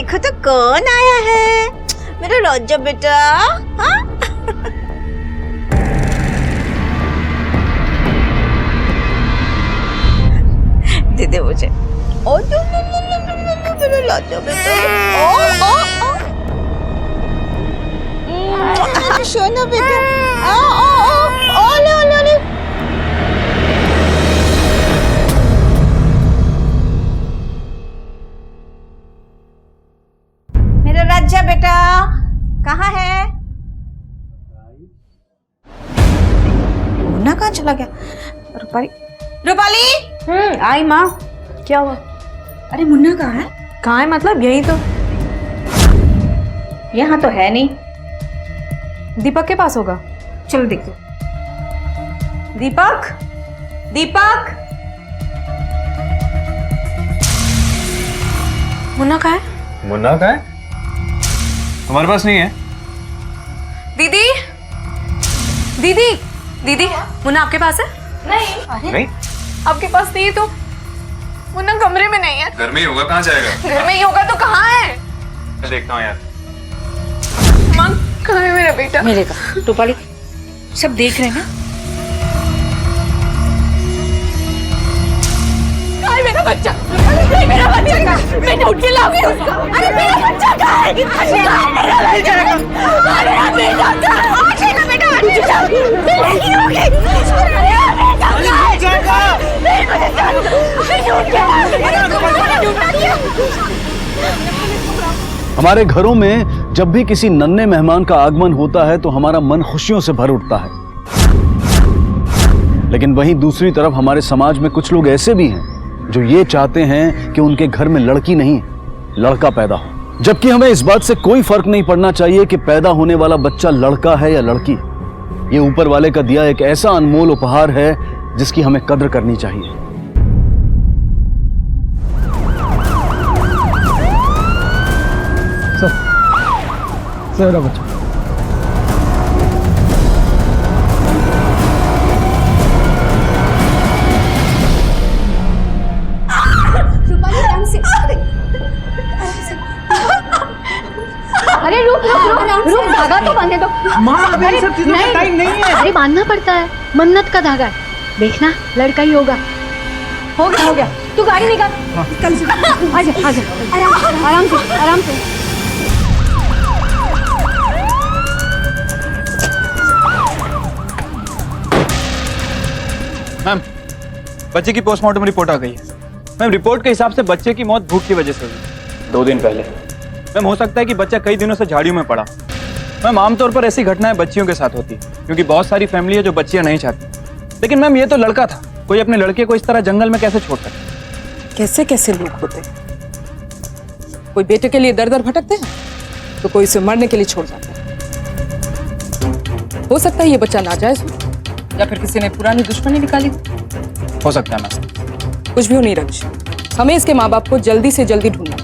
देखो तो कौन आया है, मेरा राजा बेटा। हाँ दे दे मुझे। ओ मेरा राजा बेटा। ओ सोना बेटा। ओ ले। मेरा राजा बेटा कहाँ है? मुन्ना कहाँ चला गया? रूपाली आई माँ। क्या हुआ? अरे मुन्ना कहाँ है? कहाँ है मतलब? यही तो। यहाँ तो है नहीं। दीपक के पास होगा। चलो देखो। दीपक, दीपक। मुन्ना कहाँ है? मुन्ना कहाँ है? तुम्हारे पास नहीं है? दीदी, दीदी, दीदी, मुन्ना आपके पास है? नहीं। नहीं? आपके पास नहीं है तो? मुन्ना कमरे में नहीं है। घर में ही होगा, कहाँ जाएगा? घर में ही होगा तो कहाँ है? मैं देखता हूँ यार। माँ, कहाँ है मेरा बेटा? मिलेगा। रूपाली सब देख रहे हैं ना? कहाँ है मेरा बच्चा? नहीं, मेरा बच्चा कहाँ है? मैंने उठ के लाऊंगी उसको। अरे मेरा बच्चा कहाँ है? मेरा बच्चा अरे बेटा कहाँ है? आशेगा बेटा, आशेगा। नहीं होगी। अरे बेटा कहाँ है? नहीं मुझे जानना। मैंने उठ के हमारे घरों में जब भी किसी नन्हे मेहमान का आगमन होता है तो हमारा मन खुशियों से भर उठता है। लेकिन वहीं दूसरी तरफ हमारे समाज में कुछ लोग ऐसे भी हैं जो ये चाहते हैं कि उनके घर में लड़की नहीं लड़का पैदा हो, जबकि हमें इस बात से कोई फर्क नहीं पड़ना चाहिए कि पैदा होने वाला बच्चा लड़का है या लड़की। ये ऊपर वाले का दिया एक ऐसा अनमोल उपहार है जिसकी हमें कद्र करनी चाहिए। मेरा बच्चा। अरे रुक धागा तो बांधने दो। माँ अभी इन सब चीजों का टाइम नहीं है। अरे बांधना पड़ता है, मन्नत का धागा है। देखना लड़का ही होगा। हो गया। तू गाड़ी निकाल। आजा आराम से। मैम, बच्चे की पोस्टमार्टम रिपोर्ट आ गई है। मैम, रिपोर्ट के हिसाब से बच्चे की मौत भूख की वजह से हुई 2 दिन पहले। मैम, हो सकता है कि बच्चा कई दिनों से झाड़ियों में पड़ा। मैम, आमतौर पर ऐसी घटनाएं बच्चियों के साथ होती है क्योंकि बहुत सारी फैमिली है जो बच्चियां नहीं चाहती। लेकिन मैम, ये तो लड़का था। कोई अपने लड़के को इस तरह जंगल में कैसे छोड़ सकता? कैसे कैसे लोग होते हैं। कोई बेटे के लिए दर दर भटकते हैं तो कोई इसे मरने के लिए छोड़ जाता है। हो सकता है ये बच्चा नाजायज हो या फिर किसी ने पुरानी दुश्मनी निकाली। हो सकता है मैम। कुछ भी हो नहीं रंज, हमें इसके माँ बाप को जल्दी से जल्दी ढूंढना।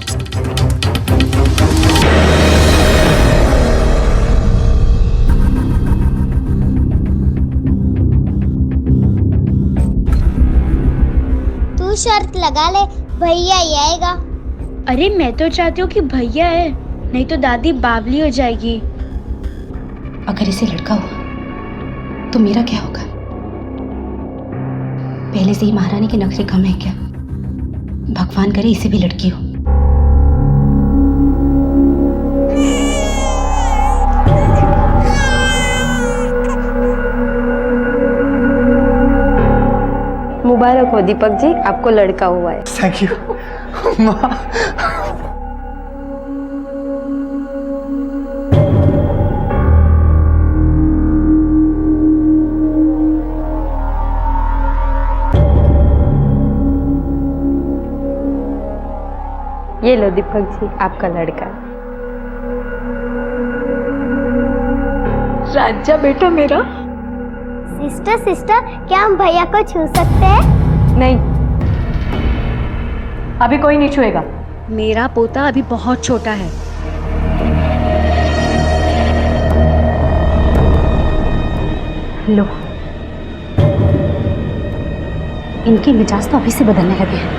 तू शर्त लगा ले, भैया ही आएगा। अरे मैं तो चाहती हूँ कि भैया है, नहीं तो दादी बावली हो जाएगी। अगर इसे लड़का हुआ तो मेरा क्या होगा? पहले से ही महारानी के नखरे कम है क्या? भगवान करे इसे भी लड़की हो। मुबारक हो दीपक जी, आपको लड़का हुआ है। थैंक यू माँ। ये लो दीपक जी, आपका लड़का। राजा बेटा मेरा। सिस्टर, क्या हम भैया को छू सकते हैं? नहीं, अभी कोई नहीं छुएगा। मेरा पोता अभी बहुत छोटा है। लो, इनके मिजाज तो अभी से बदलने लगे हैं।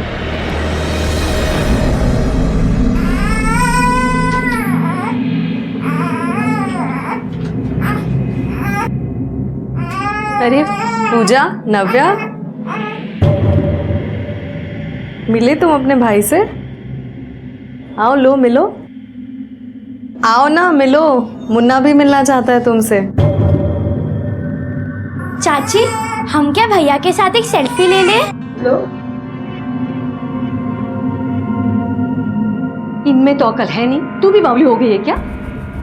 अरे पूजा, नव्या, मिले तुम अपने भाई से? आओ लो मिलो, आओ ना मिलो, मुन्ना भी मिलना चाहता है तुमसे। चाची, हम क्या भैया के साथ एक सेल्फी ले ले? लो। इनमें तो अकल है नहीं, तू भी बावली हो गई है क्या?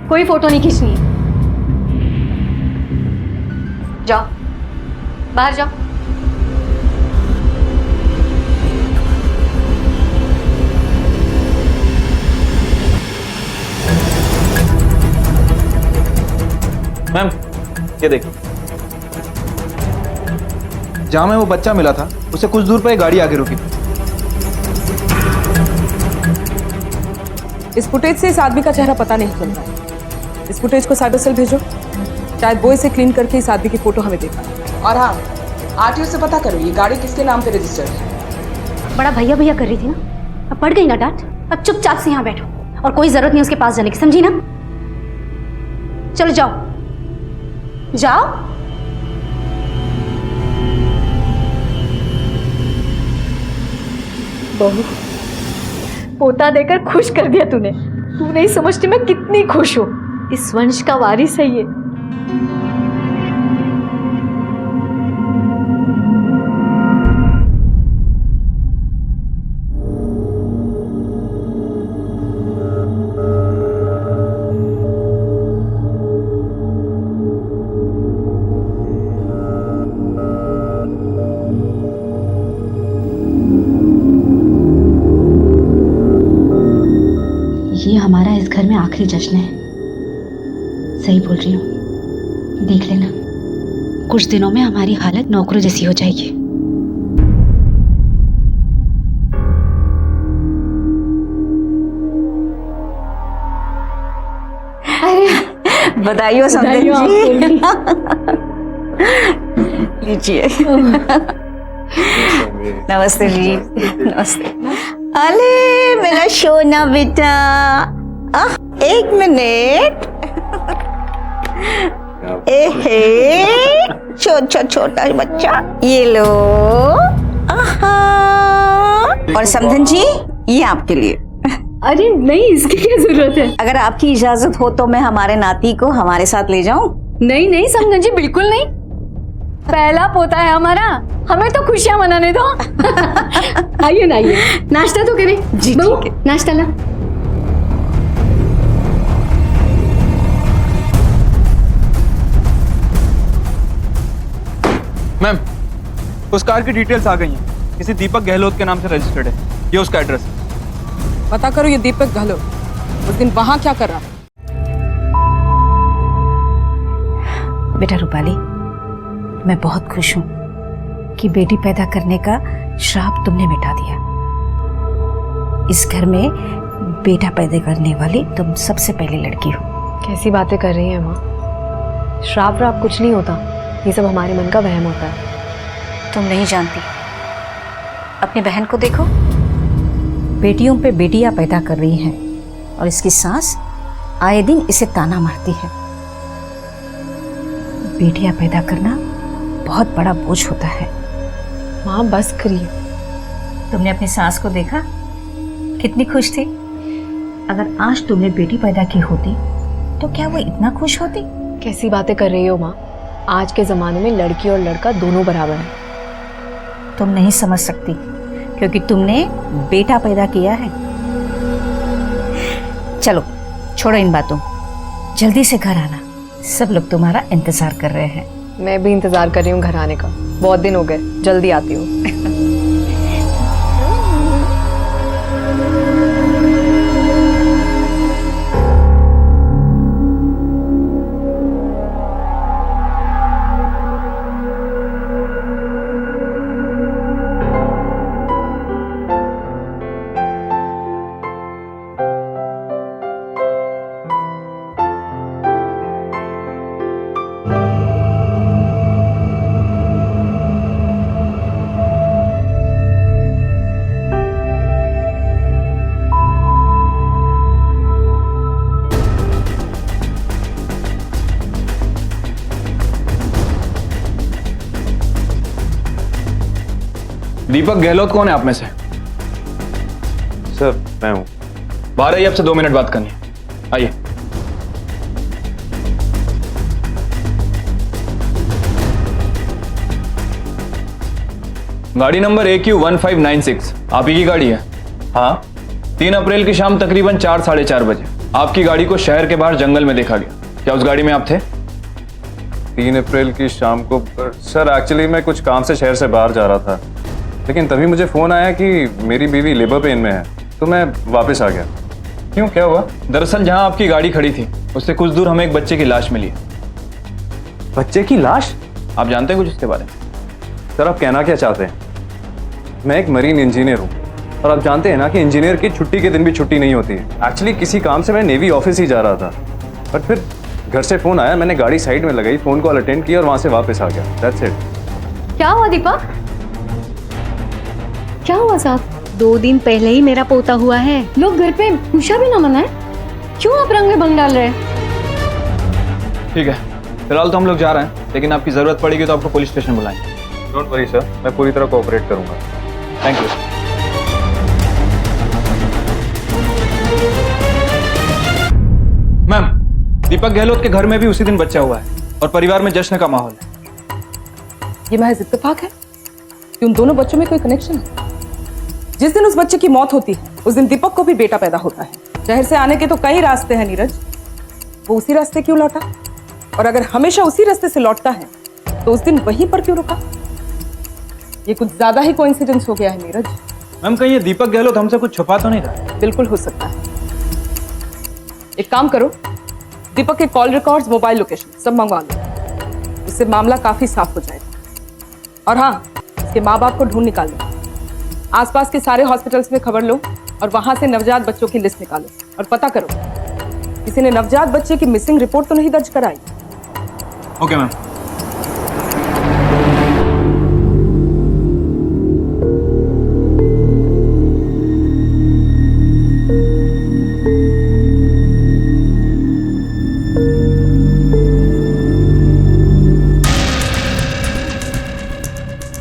कोई फोटो नहीं खींचनी है। जाओ, बाहर जाओ। मैम, ये देखिए, जहां में वो बच्चा मिला था उसे कुछ दूर पर एक गाड़ी आगे रुकी। इस फुटेज से इस आदमी का चेहरा पता नहीं चल रहा है। इस फुटेज को साइबर सेल भेजो, शायद वो इसे क्लीन करके इस आदमी की फोटो हमें दे पाए। और हाँ, आरटीओ से पता करो ये गाड़ी किसके नाम पे रजिस्टर्ड है। बड़ा भैया भैया कर रही थी ना, अब पड़ गई ना डांट। अब चुपचाप से यहाँ बैठो और कोई जरूरत नहीं उसके पास जाने की, समझी ना? चलो जाओ जाओ। बहू, पोता देकर खुश कर दिया तूने। तू नहीं समझती मैं कितनी खुश हूँ। इस वंश का वारिस है ये। ये हमारा इस घर में आखिरी जश्न है। सही बोल रही हूँ, देख लेना कुछ दिनों में हमारी हालत नौकरों जैसी हो जाएगी। बधाई हो समधन जी। लीजिए। नमस्ते जी। नमस्ते। अरे मेरा सोना बेटा, एक मिनट। छोटा छोटा बच्चा, ये लो। और समधन जी, ये आपके लिए। अरे नहीं, इसकी क्या जरूरत है? अगर आपकी इजाजत हो तो मैं हमारे नाती को हमारे साथ ले जाऊं? नहीं नहीं समझन जी, बिल्कुल नहीं। पहला पोता है हमारा, हमें तो खुशियां मनाने दो। आइए ना, आइए, नाश्ता तो करें। जी बहू, ठीक है। नाश्ता ला। मैम, उस कार की डिटेल्स आ गई हैं। किसी दीपक गहलोत के नाम से रजिस्टर्ड है। ये उसका एड्रेस है। पता करो ये दीपक गहलोत उस दिन वहां क्या कर रहा है। बेटा रूपाली, मैं बहुत खुश हूँ कि बेटी पैदा करने का श्राप तुमने मिटा दिया। इस घर में बेटा पैदा करने वाली तुम सबसे पहली लड़की हो। कैसी बातें कर रही हैं माँ? श्राप व्राप कुछ नहीं होता, ये सब हमारे मन का वहम होता है। तुम नहीं जानती। अपनी बहन को देखो, बेटियों पे बेटियां पैदा कर रही हैं और इसकी सास आए दिन इसे ताना मारती है। बेटियां पैदा करना बहुत बड़ा बोझ होता है। माँ बस करिए। तुमने अपनी सास को देखा, कितनी खुश थी। अगर आज तुमने बेटी पैदा की होती तो क्या वो इतना खुश होती? कैसी बातें कर रही हो माँ? आज के ज़माने में लड़की और लड़का दोनों बराबर हैं। तुम नहीं समझ सकती क्योंकि तुमने बेटा पैदा किया है। चलो छोड़ो इन बातों, जल्दी से घर आना, सब लोग तुम्हारा इंतजार कर रहे हैं। मैं भी इंतजार कर रही हूँ घर आने का, बहुत दिन हो गए। जल्दी आती हूँ। दीपक गहलोत कौन है आप में से? सर मैं हूँ। बाहर आइए, आपसे 2 मिनट बात करनी है। आइए। गाड़ी नंबर AQ1596 आप ही की गाड़ी है? हाँ 3 अप्रैल की शाम तकरीबन 4 साढ़े 4 बजे आपकी गाड़ी को शहर के बाहर जंगल में देखा गया। क्या उस गाड़ी में आप थे? 3 अप्रैल की शाम को सर एक्चुअली मैं कुछ काम से शहर से बाहर जा रहा था, लेकिन तभी मुझे फ़ोन आया कि मेरी बीवी लेबर पेन में है, तो मैं वापस आ गया। क्यों, क्या हुआ? दरअसल जहां आपकी गाड़ी खड़ी थी उससे कुछ दूर हमें एक बच्चे की लाश मिली है। बच्चे की लाश? आप जानते हैं कुछ उसके बारे में? सर आप कहना क्या चाहते हैं? मैं एक मरीन इंजीनियर हूँ और आप जानते हैं ना कि इंजीनियर की छुट्टी के दिन भी छुट्टी नहीं होती है। एक्चुअली किसी काम से मैं नेवी ऑफिस ही जा रहा था, बट फिर घर से फ़ोन आया, मैंने गाड़ी साइड में लगाई, फ़ोन कॉल अटेंड किया और वहाँ से वापस आ गया। That's it. क्या हुआ दीपक? क्या हुआ साहब? 2 दिन पहले ही मेरा पोता हुआ है, लोग घर पे खुशा भी ना मनाए, क्यों आप रंग में भंग डाल रहे हैं? ठीक है, फिलहाल तो हम लोग जा रहे हैं, लेकिन आपकी जरूरत पड़ेगी तो आपको पुलिस स्टेशन बुलाएंगे। डोंट वरी सर, मैं पूरी तरह कोऑपरेट करूँगा। Thank you. मैम, दीपक गहलोत के घर में भी उसी दिन बच्चा हुआ है और परिवार में जश्न का माहौल है। ये महज इत्तेफाक है कि उन दोनों बच्चों में कोई कनेक्शन है? जिस दिन उस बच्चे की मौत होती है उस दिन दीपक को भी बेटा पैदा होता है। शहर से आने के तो कई रास्ते हैं नीरज, वो उसी रास्ते क्यों लौटा? और अगर हमेशा उसी रास्ते से लौटता है तो उस दिन वहीं पर क्यों रुका? ये कुछ ज्यादा ही कोइंसिडेंस हो गया है नीरज। मैम, कहीं ये दीपक गहलोत हमसे कुछ छुपा तो नहीं रहा? बिल्कुल हो सकता है। एक काम करो, दीपक के कॉल रिकॉर्ड्स, मोबाइल लोकेशन सब मंगवा लो, इससे मामला काफी साफ हो जाएगा। और हाँ, इसके माँ बाप को ढूंढ निकालो, आसपास के सारे हॉस्पिटल्स में खबर लो और वहां से नवजात बच्चों की लिस्ट निकालो और पता करो किसी ने नवजात बच्चे की मिसिंग रिपोर्ट तो नहीं दर्ज कराई। Okay ma'am.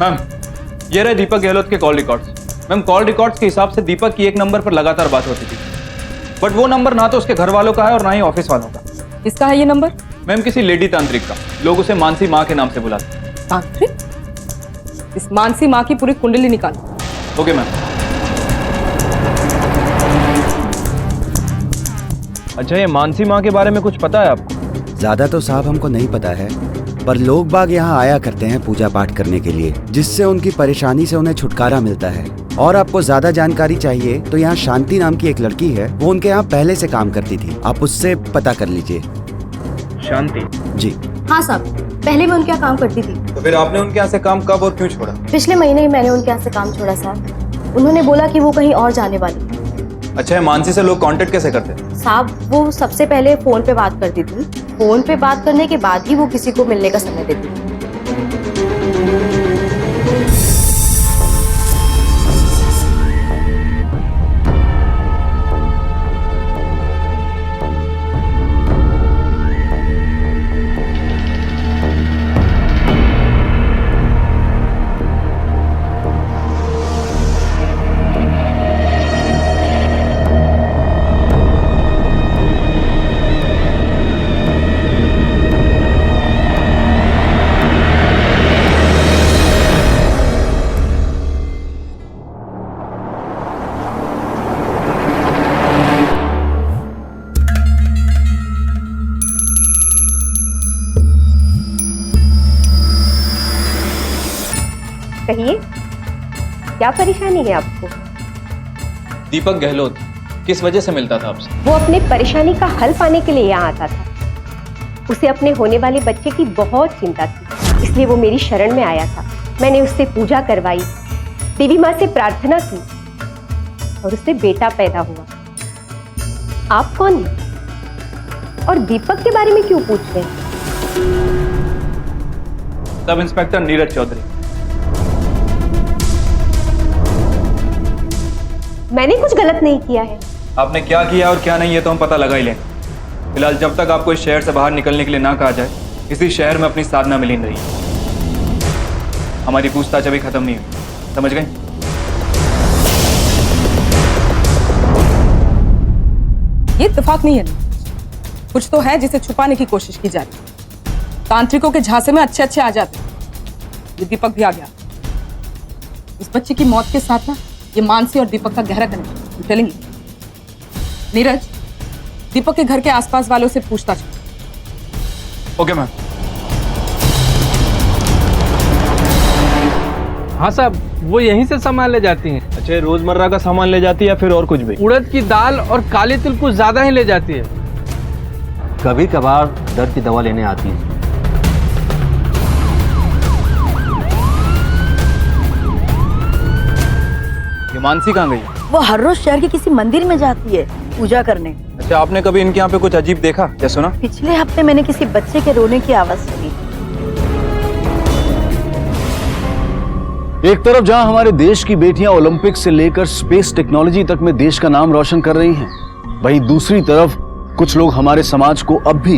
मैम, ये रहे दीपक गहलोत के call records. Ma'am, call records के हिसाब से दीपक की एक नंबर पर लगातार बात होती थी, बट वो नंबर ना तो उसके घर वालों का है और ना ही ऑफिस वालों का। किसका है ये नंबर? मैम, किसी लेडी तांत्रिक का। लोग उसे मानसी माँ के नाम से बुलाते हैं। तांत्रिक? इस मानसी माँ की पूरी कुंडली निकालो। Okay ma'am. अच्छा, ये मानसी माँ के बारे में कुछ पता है आपको? ज्यादा तो साहब हमको नहीं पता है, पर लोग बाग यहाँ आया करते हैं पूजा पाठ करने के लिए, जिससे उनकी परेशानी से उन्हें छुटकारा मिलता है। और आपको ज्यादा जानकारी चाहिए तो यहाँ शांति नाम की एक लड़की है, वो उनके यहाँ पहले से काम करती थी, आप उससे पता कर लीजिए। शांति जी हाँ साहब, पहले मैं उनके यहाँ काम करती थी। तो फिर आपने उनके यहाँ से काम कब और क्यों छोड़ा? पिछले महीने ही मैंने उनके यहाँ से काम छोड़ा साहब। उन्होंने बोला कि वो कहीं और जाने वाली। अच्छा है, मानसी से लोग कांटेक्ट कैसे करते थे? साहब, वो सबसे पहले फोन पे बात करती थी, फोन पे बात करने के बाद ही वो किसी को मिलने का समय देती थी। कहिए, क्या परेशानी है आपको? दीपक गहलोत किस वजह से मिलता था आपसे? वो अपने परेशानी का हल पाने के लिए यहाँ आता था। उसे अपने होने वाले बच्चे की बहुत चिंता थी, इसलिए वो मेरी शरण में आया था। मैंने उससे पूजा करवाई, देवी माँ से प्रार्थना की और उससे बेटा पैदा हुआ। आप कौन हैं और दीपक के बारे में क्यों पूछ रहे हैं? सब इंस्पेक्टर नीरज चौधरी। मैंने कुछ गलत नहीं किया है। आपने क्या किया और क्या नहीं है तो हम पता लगा ही लेंगे। फिलहाल जब तक आपको इस शहर से बाहर निकलने के लिए ना कहा जाए, इसी शहर में अपनी साधना में लीन रही। हमारी पूछताछ अभी खत्म नहीं हुई, समझ गए? ये इत्तेफाक नहीं है, कुछ तो है जिसे छुपाने की कोशिश की जा रही है। तांत्रिकों के झांसे में अच्छे अच्छे आ जाते हैं। ये दीपक भी आ गया। इस बच्चे की मौत के साथ ना ये मानसी और दीपक का गहरा कनेक्शन चलेंगे। नीरज, दीपक के घर के आसपास वालों से पूछताछ कर। Okay ma'am. हाँ साहब, वो यहीं से सामान ले जाती हैं। अच्छा, रोजमर्रा का सामान ले जाती है या फिर और कुछ भी? उड़द की दाल और काले तिल कुछ ज्यादा ही ले जाती है। कभी कभार दर्द की दवा लेने आती है। ये मानसी कहाँ गई? वो हर रोज शहर के किसी मंदिर में जाती है पूजा करने। अच्छा, आपने कभी इनके यहाँ पे कुछ अजीब देखा या सुना? पिछले हफ्ते मैंने किसी बच्चे के रोने की आवाज सुनी। एक तरफ जहां हमारे देश की बेटियां ओलंपिक से लेकर स्पेस टेक्नोलॉजी तक में देश का नाम रोशन कर रही हैं, वहीं दूसरी तरफ कुछ लोग हमारे समाज को अब भी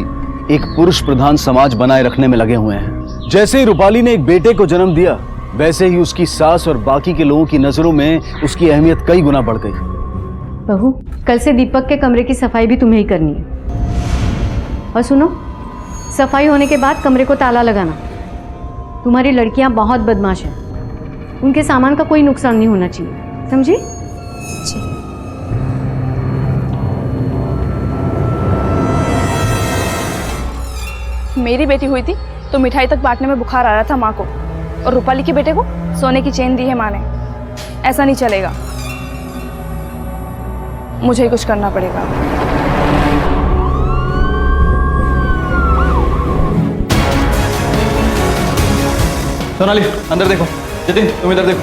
एक पुरुष प्रधान समाज बनाए रखने में लगे हुए हैं। जैसे ही रूपाली ने एक बेटे को जन्म दिया, वैसे ही उसकी सास और बाकी के लोगों की नजरों में उसकी अहमियत कई गुना बढ़ गई। बहू, कल से दीपक के कमरे की सफाई भी तुम्हें ही करनी है। और सुनो, सफाई होने के बाद कमरे को ताला लगाना। तुम्हारी लड़कियां बहुत बदमाश हैं, उनके सामान का कोई नुकसान नहीं होना चाहिए, समझी? मेरी बेटी हुई थी तो मिठाई तक बांटने में बुखार आ रहा था माँ को, और रूपाली के बेटे को सोने की चेन दी है माँ ने। ऐसा नहीं चलेगा, मुझे ही कुछ करना पड़ेगा। सोनाली, अंदर देखो। जतिन, तुम इधर देखो।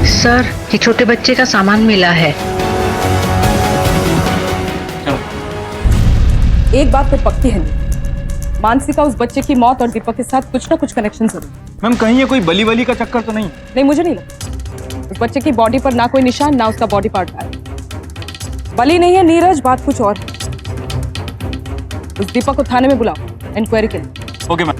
सर, ये छोटे बच्चे का सामान मिला है। एक बात तो पक्की है, मानसी का उस बच्चे की मौत और दीपक के साथ कुछ ना कुछ कनेक्शन जरूर। मैम, कहीं ये कोई बली वली का चक्कर तो नहीं? नहीं, मुझे नहीं लगता। उस बच्चे की बॉडी पर ना कोई निशान, ना उसका बॉडी पार्ट है। बली नहीं है नीरज, बात कुछ और है। उस दीपक को थाने में बुलाओ, इंक्वायरी के लिए। Okay ma'am.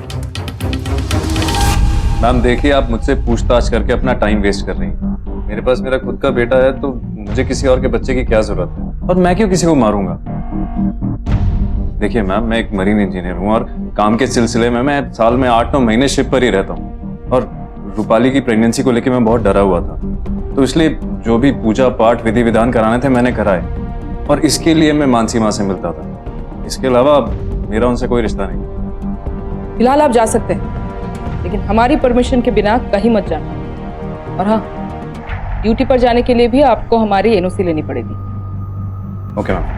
मैम देखिए, आप मुझसे पूछताछ करके अपना टाइम वेस्ट कर रही हैं। मेरे पास मेरा खुद का बेटा है, तो मुझे किसी और के बच्चे की क्या जरूरत है, और मैं क्यों किसी को मारूंगा? देखिए मैम, मैं एक मरीन इंजीनियर हूँ और काम के सिलसिले में मैं साल में 8-9 महीने शिप पर ही रहता हूँ, और रूपाली की प्रेगनेंसी को लेकर मैं बहुत डरा हुआ था, तो इसलिए जो भी पूजा पाठ विधि विधान कराने थे मैंने कराए, और इसके लिए मैं मानसी माँ से मिलता था। इसके अलावा मेरा उनसे कोई रिश्ता नहीं। फिलहाल आप जा सकते हैं, लेकिन हमारी परमिशन के बिना कहीं मत जाना। और हाँ, ड्यूटी पर जाने के लिए भी आपको हमारी एनओसी लेनी पड़ेगी। Okay ma'am.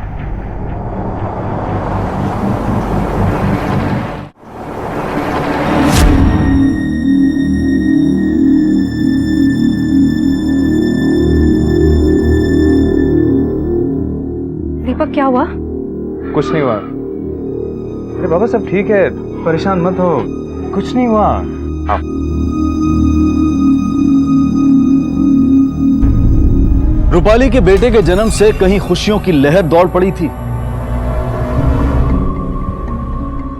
दीपक, क्या हुआ? कुछ नहीं हुआ। अरे बाबा, सब ठीक है, परेशान मत हो, कुछ नहीं हुआ। हाँ। रूपाली के बेटे के जन्म से कहीं खुशियों की लहर दौड़ पड़ी थी,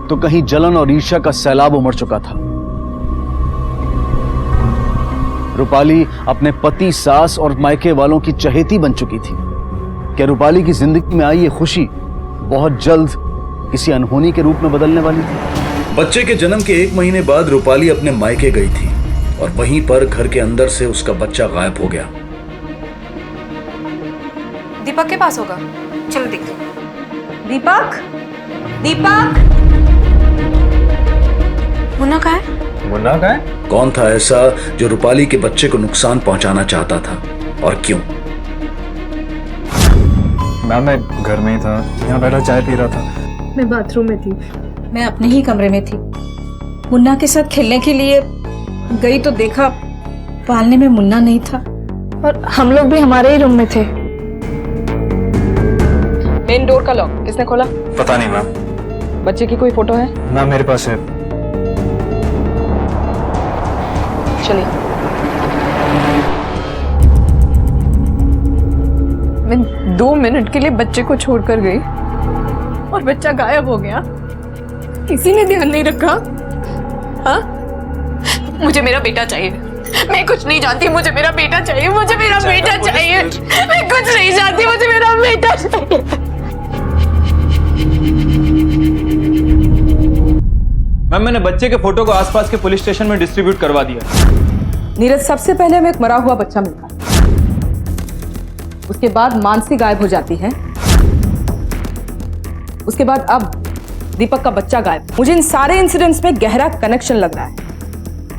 तो कहीं जलन और ईर्ष्या का सैलाब उमड़ चुका था। रूपाली अपने पति, सास और मायके वालों की चहेती बन चुकी थी। क्या रूपाली की जिंदगी में आई ये खुशी बहुत जल्द किसी अनहोनी के रूप में बदलने वाली थी? बच्चे के जन्म के 1 महीने बाद रूपाली अपने मायके गई थी, और वहीं पर घर के अंदर से उसका बच्चा गायब हो गया। दीपक के पास होगा, चलो देखते हैं। दीपक, दीपक, मुन्ना कहाँ है? मुन्ना कहाँ है? कौन था ऐसा जो रूपाली के बच्चे को नुकसान पहुंचाना चाहता था, और क्यों? मैम, मैं घर में ही था, यहाँ बैठा चाय पी रहा था। मैं बाथरूम में थी। मैं अपने ही कमरे में थी, मुन्ना के साथ खेलने के लिए गई तो देखा पालने में मुन्ना नहीं था, और हम लोग भी हमारे ही रूम में थे। मेन डोर का लॉक किसने खोला? पता नहीं मैम। बच्चे की कोई फोटो है? मैम, मेरे पास है। चलिए। मैं 2 मिनट के लिए बच्चे को छोड़कर गई और बच्चा गायब हो गया। किसी ने ध्यान नहीं रखा। हाँ, मुझे मेरा बेटा चाहिए। मैं कुछ नहीं जानती, मुझे मेरा बेटा चाहिए, मुझे मेरा बेटा चाहिए। मैं कुछ नहीं जानती, मुझे मेरा बेटा चाहिए। मैम मैंने बच्चे के फोटो को आसपास के पुलिस स्टेशन में डिस्ट्रीब्यूट करवा दिया। नीरज, सबसे पहले हमें एक मरा हुआ बच्चा मिलता है, उसके बाद मानसी गायब हो जाती है, उसके बाद अब दीपक का बच्चा गायब। मुझे इन सारे इंसिडेंट्स में गहरा कनेक्शन लग रहा है।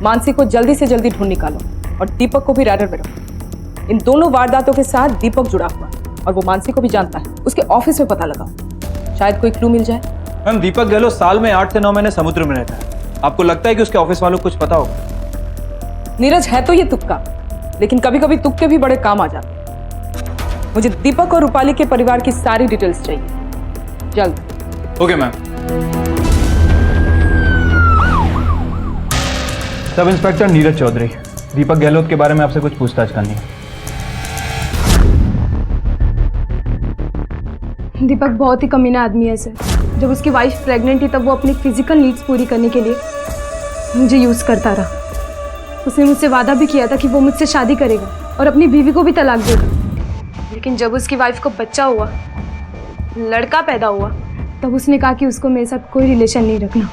मानसी को जल्दी से जल्दी ढूंढ निकालो और दीपक को भी रैडर में रखो। इन दोनों वारदातों के साथ दीपक जुड़ा हुआ है और वो मानसी को भी जानता है। उसके ऑफिस में पता लगाओ, शायद कोई क्लू मिल जाए। मैम दीपक गहलोत साल में 8 से 9 महीने समुद्र में रहता है। आपको लगता है कि उसके ऑफिस वालों को कुछ पता होगा? नीरज, है तो ये तुक्का, लेकिन कभी कभी तुक्के भी बड़े काम आ जाते हैं। मुझे दीपक और रूपाली के परिवार की सारी डिटेल्स चाहिए, जल्द। Okay ma'am. Sub inspector Neeraj Chaudhary, Deepak Gehlot के बारे में आपसे कुछ पूछताछ करनी है। दीपक बहुत ही कमीना आदमी है सर। जब उसकी वाइफ प्रेग्नेंट थी तब वो अपनी फिजिकल नीड्स पूरी करने के लिए मुझे यूज़ करता रहा। उसने मुझसे वादा भी किया था कि वो मुझसे शादी करेगा और अपनी बीवी को भी तलाक देगा। लेकिन जब उसकी वाइफ को बच्चा हुआ, लड़का पैदा हुआ, तब उसने कहा कि उसको मेरे साथ कोई रिलेशन नहीं रखना।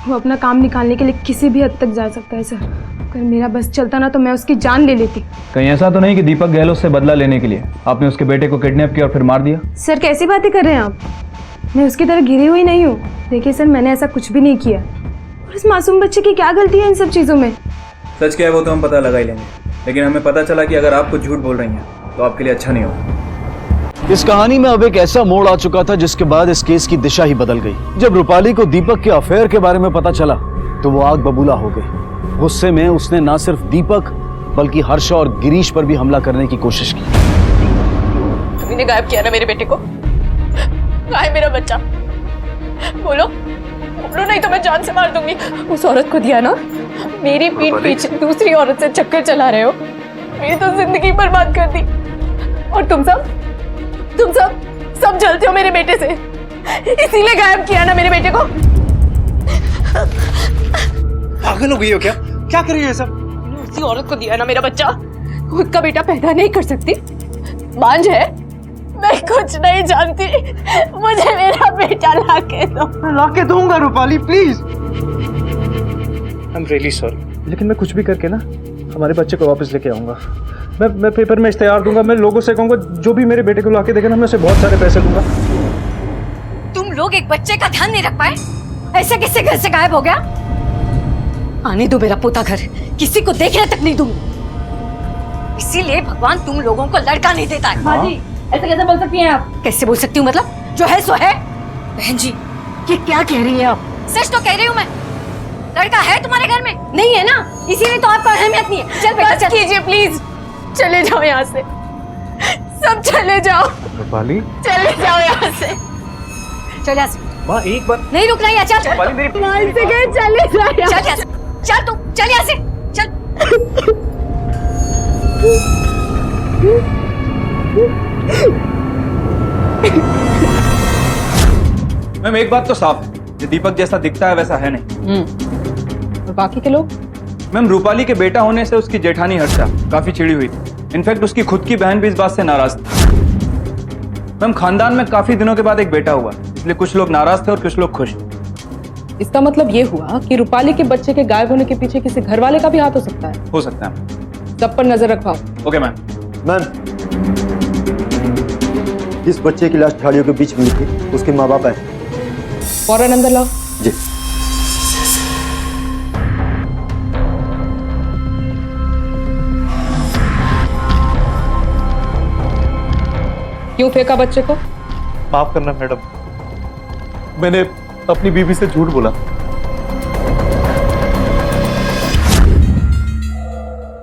वो अपना काम निकालने के लिए किसी भी हद तक जा सकता है सर। अगर मेरा बस चलता ना तो मैं उसकी जान ले लेती। कहीं ऐसा तो नहीं कि दीपक गहलोत से बदला लेने के लिए आपने उसके बेटे को किडनैप किया और फिर मार दिया? सर कैसी बातें कर रहे हैं आप? मैं उसकी तरह गिरी हुई नहीं हूँ। देखिए सर, मैंने ऐसा कुछ भी नहीं किया। और इस मासूम बच्चे की क्या गलती है इन सब चीज़ों में? सच क्या है वो तो हम पता लगा ही लेंगे, लेकिन हमें पता चला कि अगर आप कुछ झूठ बोल रही हैं तो आपके लिए अच्छा नहीं होगा। इस कहानी में अब एक ऐसा मोड़ आ चुका था जिसके बाद इस केस की दिशा ही बदल गई। जब रूपाली को दीपक के अफेयर के बारे में पता चला तो वो आग बबूला हो गई। गुस्से में उसने न सिर्फ दीपक बल्कि हर्ष और गिरीश पर भी हमला करने की कोशिश की। तुमने गायब किया ना मेरे बेटे को। कहाँ है मेरा बच्चा? बोलो बोलो, नहीं तो मैं जान से मार दूंगी। उस औरत को दिया ना, मेरी पीठ पीछे दूसरी औरत से चक्कर चला रहे हो। मेरी तो जिंदगी बर्बाद कर दी। और तुम सब जलते हो मेरे बेटे से, इसीलिए गायब किया ना मेरे बेटे को। पागल हो गई हो क्या? क्या कर रही है सब? उसी औरत को दिया ना मेरा बच्चा। खुद का बेटा पैदा नहीं कर सकती, बांझ है। मैं कुछ नहीं जानती, मुझे मेरा बेटा लाके दो। लाके दूंगा Rupali, please. I am really sorry, लेकिन मैं कुछ भी करके ना हमारे बच्चे को वापस लेके आऊंगा। मैं पेपर में इश्तेहार दूंगा, मैं लोगों से कहूंगा जो भी मेरे बेटे को लाके देगा ना मैं उसे बहुत सारे पैसे दूंगा। तुम लोग एक बच्चे का ध्यान नहीं रख पाए? ऐसे किससे घर से गायब हो गया? आने दो मेरा पोता घर, किसी को देखने तक नहीं दूंगी। इसीलिए भगवान तुम लोगों को लड़का नहीं देता है। माँ जी, ऐसे कैसे बोल सकती हैं आप? कैसे बोल सकती हूँ मतलब? जो है सो है। बहन जी, ये क्या कह रही है आप? सच तो कह रही हूँ मैं। लड़का है तुम्हारे घर में? नहीं है ना, इसीलिए तो आपको अहमियत नहीं है। चल बेटा चल। कीजिए प्लीज, चले जाओ यहाँ से, सब चले जाओ। रूपाली, चले जाओ यहाँ से। चल यहाँ से। माँ एक बार नहीं रुकना यहाँ, चल। रूपाली मेरी मान से गए, चले जाओ यहाँ चल यहाँ से। चल तू, चल यहाँ से, चल। मैम एक बात तो साफ है, ये दीपक जैसा दिखता है वैसा है नहीं। और बाकी के लोग? मैम रूपाली के बेटा होने से उसकी जेठानी हर्षा काफी चिड़ी हुई थी। इनफैक्ट उसकी खुद की बहन भी इस बात से नाराज थी। मैम खानदान में काफी दिनों के बाद एक बेटा हुआ, इसलिए कुछ लोग नाराज थे और कुछ लोग खुश। इसका मतलब ये हुआ कि रूपाली के बच्चे के गायब होने के पीछे किसी घर वाले का भी हाथ हो सकता है। हो सकता है। सब पर नजर रखवाओ। Okay ma'am. मैम, जिस बच्चे की लाश झाड़ियों के बीच मिली थी उसके माँ बाप आए। फौरन अंदर लाओ। जी। क्यों फेंका बच्चे को? माफ करना मैडम, मैंने अपनी बीवी से झूठ बोला।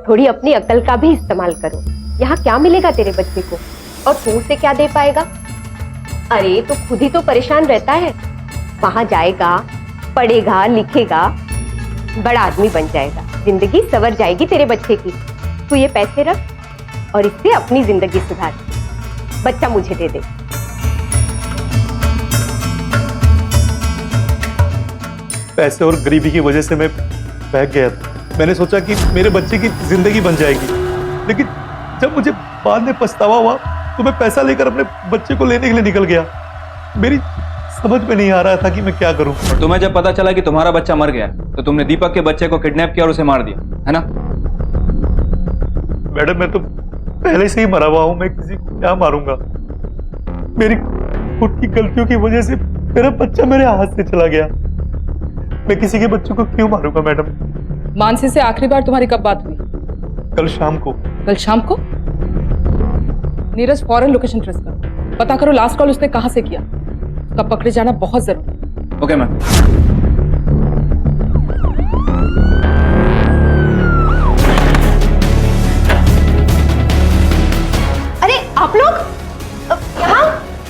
थोड़ी अपनी अकल का भी इस्तेमाल करो। यहाँ क्या मिलेगा तेरे बच्चे को और तू उसे क्या दे पाएगा? अरे तो खुद ही तो परेशान रहता है। वहां जाएगा, पढ़ेगा, लिखेगा, बड़ा आदमी बन जाएगा, जिंदगी संवर जाएगी तेरे बच्चे की। तू ये पैसे रख और इससे अपनी जिंदगी सुधार। बच्चा मुझे दे दे। पैसे और गरीबी की वजह से मैं बहक गया था। मैंने सोचा कि मेरे बच्चे की जिंदगी बन जाएगी, लेकिन जब मुझे बाद में पछतावा हुआ तो मैं पैसा लेकर अपने बच्चे को लेने के लिए निकल गया। मेरी समझ में नहीं आ रहा था कि मैं क्या करूं। और तुम्हें जब पता चला कि तुम्हारा बच्चा मर गया तो तुमने दीपक के बच्चे को किडनैप किया और उसे मार दिया, है ना? मैडम मैं तो पहले से ही मरा हुआ हूं, मैं किसी को क्या मारूंगा? मेरी खुद की गलतियों की वजह से मेरा बच्चा मेरे हाथ से चला गया। मैं किसी के बच्चों को क्यों मारूंगा मैडम? मानसी से आखिरी बार तुम्हारी कब बात हुई? कल शाम को। कल शाम को? नीरज फौरन लोकेशन ट्रेस करो, पता करो लास्ट कॉल उसने कहां से किया। उसका पकड़े जाना बहुत जरूरी है। Okay ma'am. अरे आप लोग यहाँ?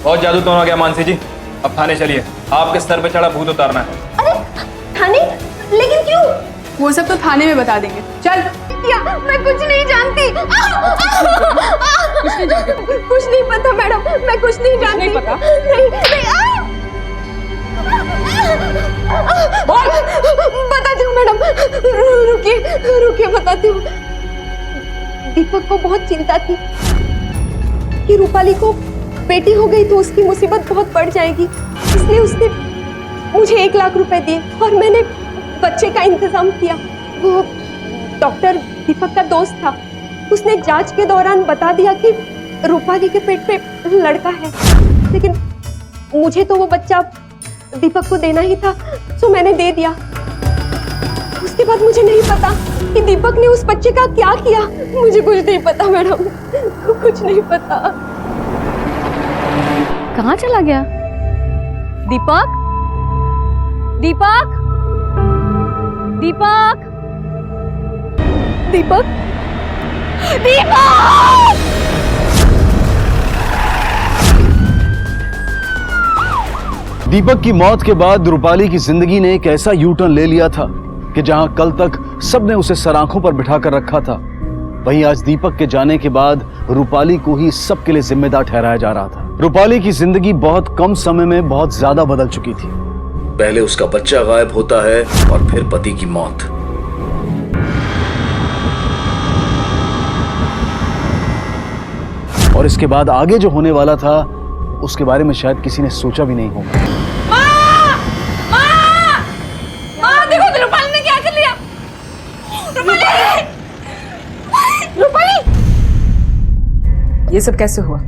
बहुत जादू तो हो गया मानसी जी, अब थाने चलिए, आपके सर पे चढ़ा भूत उतारना है। अरे थाने? लेकिन क्यों? वो सब तो थाने में बता देंगे। चल। मैं कुछ नहीं जानती। कुछ नहीं पता मैडम, मैं कुछ नहीं जानती। नहीं पता? नहीं, बताती हूँ मैडम, रुकिए बताती हूँ। दीपक को बहुत चिंता थी कि रूपाली को बेटी हो गई तो उसकी मुसीबत बहुत बढ़ जाएगी, इसलिए उसने मुझे 1 लाख रुपए दिए और मैंने बच्चे का इंतजाम किया। वो डॉक्टर दीपक का दोस्त था, उसने जांच के दौरान बता दिया कि रूपाली के पेट पे लड़का है, लेकिन मुझे तो वो बच्चा दीपक को देना ही था, तो मैंने दे दिया। उसके बाद मुझे नहीं पता कि दीपक ने उस बच्चे का क्या किया। मुझे कुछ नहीं पता मैडम, कुछ नहीं पता। कहाँ चला गया दीपक? दीपक? दीपक? दीपक? दीपक! दीपक की मौत के बाद रूपाली की जिंदगी ने एक ऐसा यू टर्न ले लिया था कि जहां कल तक सबने उसे सराखों पर बिठाकर रखा था, वहीं आज दीपक के जाने के बाद रूपाली को ही सबके लिए जिम्मेदार ठहराया जा रहा था। रूपाली की जिंदगी बहुत कम समय में बहुत ज्यादा बदल चुकी थी। पहले उसका बच्चा गायब होता है और फिर पति की मौत। और इसके बाद आगे जो होने वाला था उसके बारे में शायद किसी ने सोचा भी नहीं होगा। देखो रूपाली ने क्या कर लिया। रूपाली! ये सब कैसे हुआ?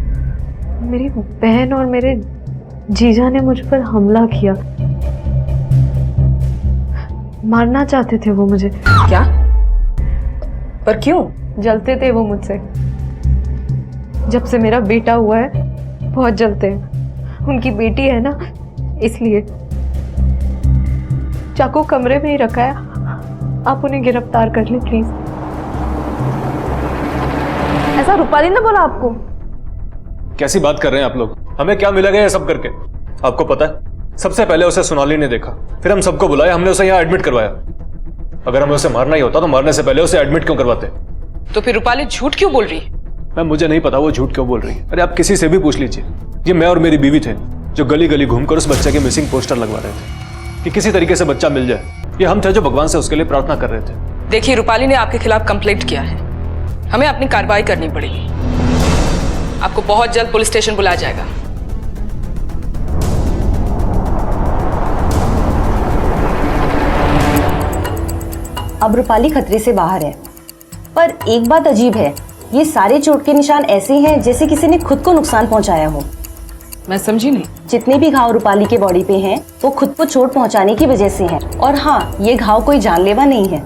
मेरी बहन और मेरे जीजा ने मुझ पर हमला किया, मारना चाहते थे वो मुझे। क्या? पर क्यों? जलते थे वो मुझसे। जब से मेरा बेटा हुआ है बहुत जलते हैं। उनकी बेटी है ना, इसलिए। चाकू कमरे में ही रखा है, आप उन्हें गिरफ्तार कर लें प्लीज। ऐसा रूपाली ने बोला आपको? कैसी बात कर रहे हैं आप लोग? हमें क्या मिलेगा ये सब करके? आपको पता है, सबसे पहले उसे सोनाली ने देखा, फिर हम सबको बुलाया, हमने उसे यहाँ एडमिट करवाया। अगर हमें उसे मारना ही होता तो मारने से पहले उसे एडमिट क्यों करवाते? तो फिर रूपाली झूठ क्यों बोल रही है? मैम मुझे नहीं पता वो झूठ क्यों बोल रही है। अरे आप किसी से भी पूछ लीजिए। ये मैं और मेरी बीवी थे जो गली गली घूमकर उस बच्चे के मिसिंग पोस्टर लगवा रहे थे कि किसी तरीके से बच्चा मिल जाए। ये हम थे जो भगवान से उसके लिए प्रार्थना कर रहे थे। देखिए, रूपाली ने आपके खिलाफ कंप्लेंट किया है, हमें अपनी कार्रवाई करनी पड़ेगी। आपको बहुत जल्द पुलिस स्टेशन बुलाया जाएगा। अब रूपाली खतरे से बाहर है, पर एक बात अजीब है, ये सारे चोट के निशान ऐसे हैं जैसे किसी ने खुद को नुकसान पहुंचाया हो। मैं समझी नहीं। जितने भी घाव रूपाली के बॉडी पे हैं, वो खुद को चोट पहुंचाने की वजह से हैं। और हाँ, ये घाव कोई जानलेवा नहीं है।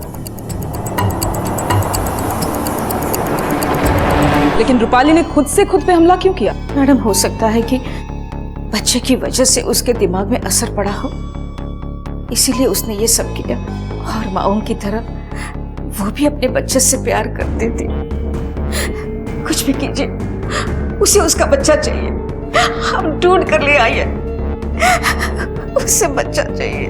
लेकिन रूपाली ने खुद से खुद पे हमला क्यों किया? मैडम, हो सकता है कि बच्चे की वजह से उसके दिमाग में असर पड़ा हो, इसीलिए उसने ये सब किया। और माओं की तरह वो भी अपने बच्चे से प्यार करते थे। कुछ भी कीजिए, उसे उसका बच्चा चाहिए। हम ढूंढ कर ले आए, उसे बच्चा चाहिए।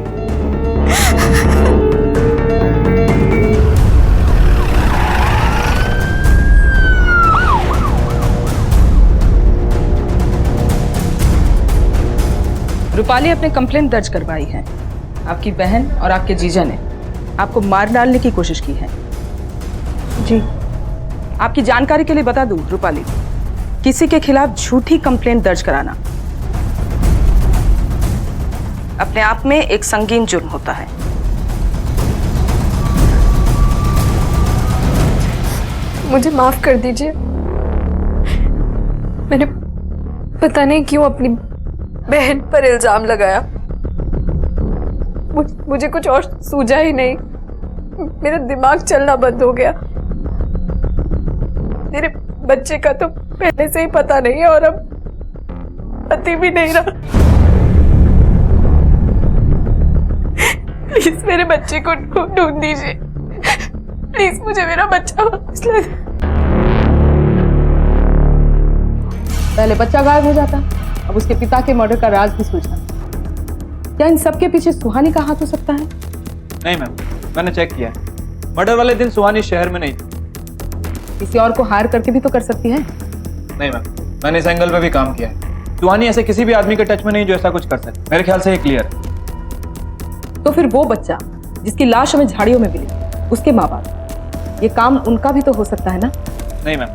रूपाली अपने कंप्लेंट दर्ज करवाई है, आपकी बहन और आपके जीजा ने। आपको मार डालने की कोशिश की है। जी। आपकी जानकारी के लिए बता दूं रूपाली, किसी के खिलाफ झूठी कंप्लेंट दर्ज कराना अपने आप में एक संगीन जुर्म होता है। मुझे माफ कर दीजिए, मैंने पता नहीं क्यों अपनी बहन पर इल्जाम लगाया। मुझे कुछ और सूझा ही नहीं, मेरा दिमाग चलना बंद हो गया। मेरे बच्चे का तो पहले से ही पता नहीं है और अब पति भी नहीं रहा। प्लीज मेरे बच्चे को ढूंढ दीजिए, प्लीज मुझे मेरा बच्चा वापस ला दीजिए। पहले बच्चा गायब हो जाता, अब उसके पिता के मर्डर का राज भी सुलझा। क्या इन सब के पीछे सुहानी का हाथ हो सकता है? नहीं मैम, मैंने चेक किया है। मर्डर वाले दिन सुहानी शहर में नहीं थी। किसी और को हायर करके भी तो कर सकती है। नहीं मैम, मैंने इस एंगल पे भी काम किया है। सुहानी ऐसे किसी भी आदमी के टच में नहीं जो ऐसा कुछ कर सके। मेरे ख्याल से ये क्लियर है। तो फिर वो बच्चा जिसकी लाश हमें झाड़ियों में मिली, उसके माँ बाप, ये काम उनका भी तो हो सकता है ना? नहीं मैम,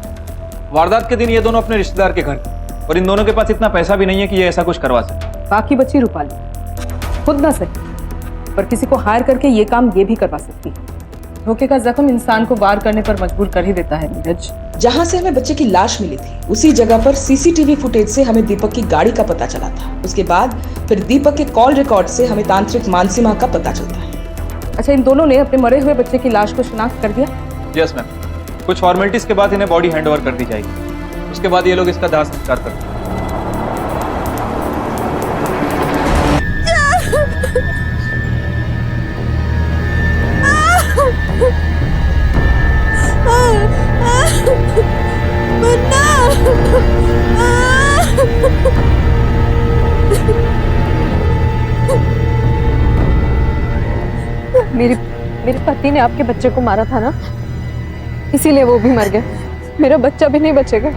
वारदात के दिन ये दोनों अपने रिश्तेदार के घर थे और इन दोनों के पास इतना पैसा भी नहीं है कि ये ऐसा कुछ करवा सके। बाकी बच्ची रूपाली खुद ना सही पर किसी को हायर करके ये काम ये भी करवा सकती है। धोखे का जख्म इंसान को वार करने पर मजबूर कर ही देता है नीरज। जहां से हमें बच्चे की लाश मिली थी उसी जगह पर सीसीटीवी फुटेज से हमें दीपक की गाड़ी का पता चला था। उसके बाद फिर दीपक के कॉल रिकॉर्ड से हमें तांत्रिक मानसी माँ का पता चलता है। अच्छा, इन दोनों ने अपने मरे हुए बच्चे की लाश को शिनाख्त कर दिया? यस मैम, कुछ फॉर्मेलिटीज के बाद इन्हें बॉडी हैंड ओवर कर दी जाएगी। उसके बाद ये लोग इसका दाह संस्कार करते हैं। मेरे पति ने आपके बच्चे को मारा था ना, इसीलिए वो भी मर गया। मेरा बच्चा भी नहीं बचेगा,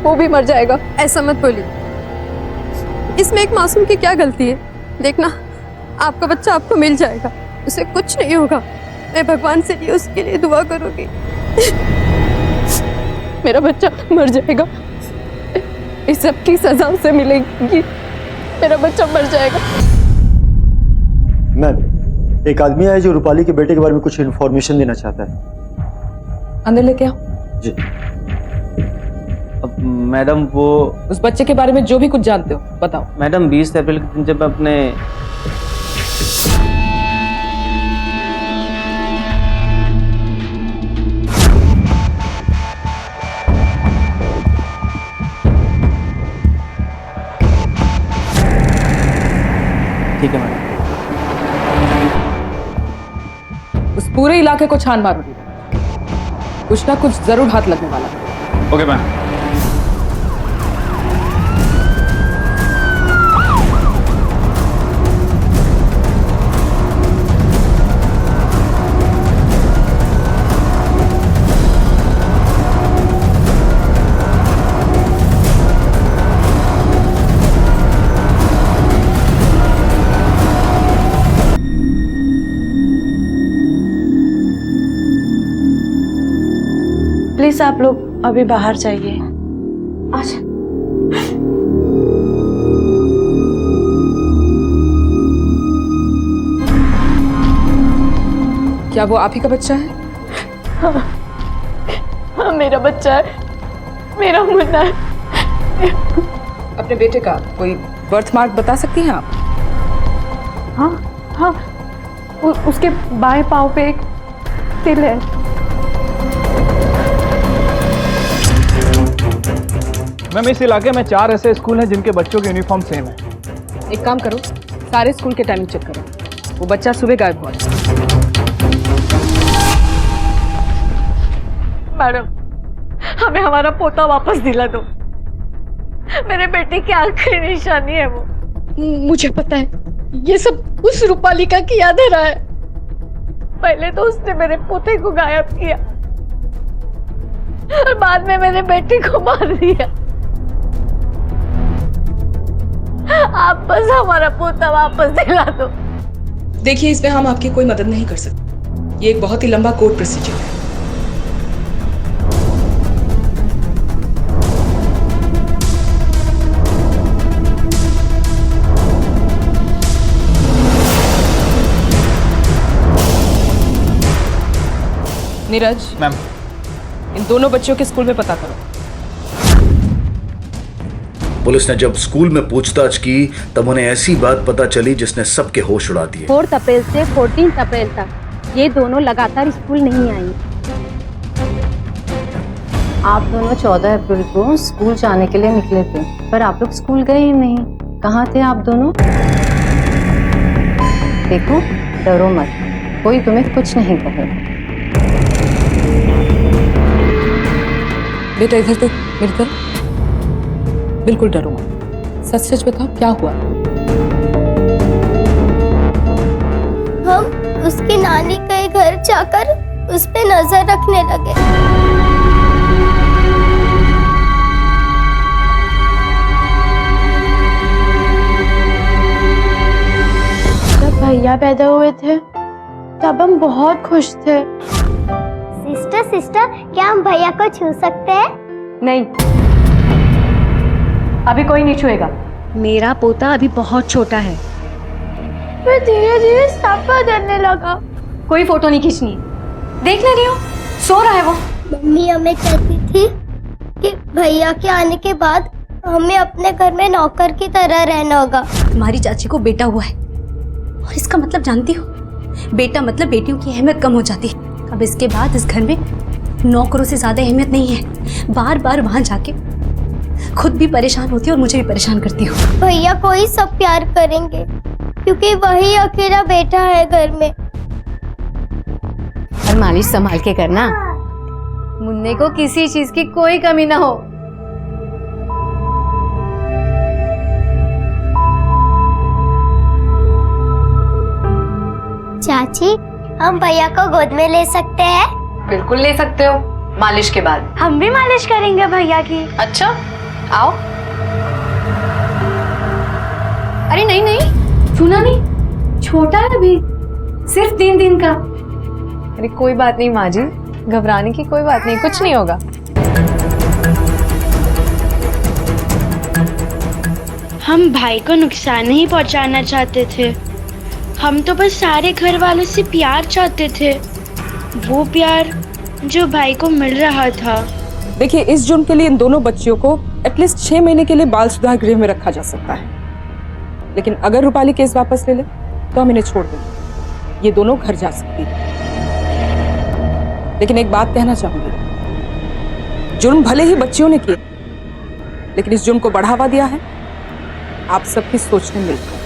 वो भी मर जाएगा। ऐसा मत बोलिए, इसमें एक मासूम की क्या गलती है? देखना, आपका बच्चा आपको मिल जाएगा, उसे कुछ नहीं होगा। मैं भगवान से भी उसके लिए दुआ करूंगी। मेरा बच्चा मर जाएगा, इस सब की सजा उसे मिलेगी। मेरा बच्चा मर जाएगा। मैम, एक आदमी है जो रूपाली के बेटे के बारे में कुछ इन्फॉर्मेशन देना चाहता है। अंदर लेके आओ। जी। अब मैडम, वो उस बच्चे के बारे में जो भी कुछ जानते हो बताओ। मैडम, 20 अप्रैल के दिन जब अपने ठीक है मैडम, उस पूरे इलाके को छान मारोगी, कुछ ना कुछ जरूर हाथ लगने वाला है। Okay ma'am. प्लीज आप लोग अभी बाहर जाइए। अच्छा। क्या वो आप ही का बच्चा है? हाँ, मेरा बच्चा है, मेरा मुन्ना है। अपने बेटे का कोई बर्थ मार्क बता सकती हैं आप? हाँ, उसके बाएं पाँव पे एक तिल है। मैम, इस इलाके में 4 ऐसे स्कूल हैं जिनके बच्चों के यूनिफॉर्म सेम है। एक काम करो, सारे स्कूल के टाइमिंग चेक करो। वो बच्चा सुबह गायब हुआ था। मैडम, हमें हमारा पोता वापस दिला दो। मेरे बेटे की आखिरी निशानी है वो। मुझे पता है ये सब उस रूपाली का किया धरा है। पहले तो उसने मेरे पोते को गायब किया और बाद में मेरे बेटे को मार दिया। आप बस हमारा पोता वापस दिला दो। देखिए, इसमें हम आपकी कोई मदद नहीं कर सकते। ये एक बहुत ही लंबा कोर्ट प्रोसीजर है। नीरज मैम, इन दोनों बच्चों के स्कूल में पता करो। पुलिस ने जब स्कूल में पूछताछ की तब उन्हें ऐसी बात पता चली जिसने सबके होश उड़ा दिए। 4 अप्रैल से 14 अप्रैल तक ये दोनों लगातार स्कूल नहीं आई। आप दोनों 14 अप्रैल को स्कूल जाने के लिए निकले थे, पर आप लोग स्कूल गए ही नहीं। कहाँ थे आप दोनों? देखो, डरो मत, कोई तुम्हें कुछ नहीं कहेगा। बेटा इधर देख, मेरी तरफ। बिल्कुल डरो मत, सच सच बताओ क्या हुआ। हम उसकी नानी के घर जाकर उस पे नजर रखने लगे। जब भैया पैदा हुए थे तब हम बहुत खुश थे। सिस्टर, क्या हम भैया को छू सकते हैं? नहीं, अभी कोई नहीं छुएगा। मेरा पोता अभी बहुत छोटा है। फिर धीरे धीरे सब बदलने लगा। कोई फोटो नहीं खींचनी, देख नहीं रही हो, सो रहा है वो। मम्मी हमें कहती थी कि भैया के आने के बाद हमें अपने घर में नौकर की तरह रहना होगा। तुम्हारी चाची को बेटा हुआ है और इसका मतलब जानती हो, बेटा मतलब बेटियों की अहमियत कम हो जाती है। अब इसके बाद इस घर में नौकरों से ज्यादा अहमियत नहीं है। बार बार वहां जाके खुद भी परेशान होती है और मुझे भी परेशान करती हो। भैया को ही सब प्यार करेंगे क्योंकि वही अकेला बेटा है घर में। और मालिश संभाल के करना, मुन्ने को किसी चीज की कोई कमी ना हो। चाची, हम भैया को गोद में ले सकते हैं? बिल्कुल ले सकते हो, मालिश के बाद। हम भी मालिश करेंगे भैया की। अच्छा, आओ। अरे नहीं नहीं, सुना नहीं, छोटा है अभी, सिर्फ 3 दिन का। अरे कोई बात नहीं माँ जी, घबराने की कोई बात नहीं, कुछ नहीं होगा। हम भाई को नुकसान नहीं पहुंचाना चाहते थे। हम तो बस सारे घर वालों से प्यार चाहते थे, वो प्यार जो भाई को मिल रहा था। देखिए, इस जुर्म के लिए इन दोनों बच्चियों को एटलीस्ट 6 महीने के लिए बाल सुधार गृह में रखा जा सकता है। लेकिन अगर रूपाली केस वापस ले ले तो हम इन्हें छोड़ देंगे, ये दोनों घर जा सकती है। लेकिन एक बात कहना चाहूंगी, जुर्म भले ही बच्चियों ने किए, लेकिन इस जुर्म को बढ़ावा दिया है आप सबकी सोचने मिलकर।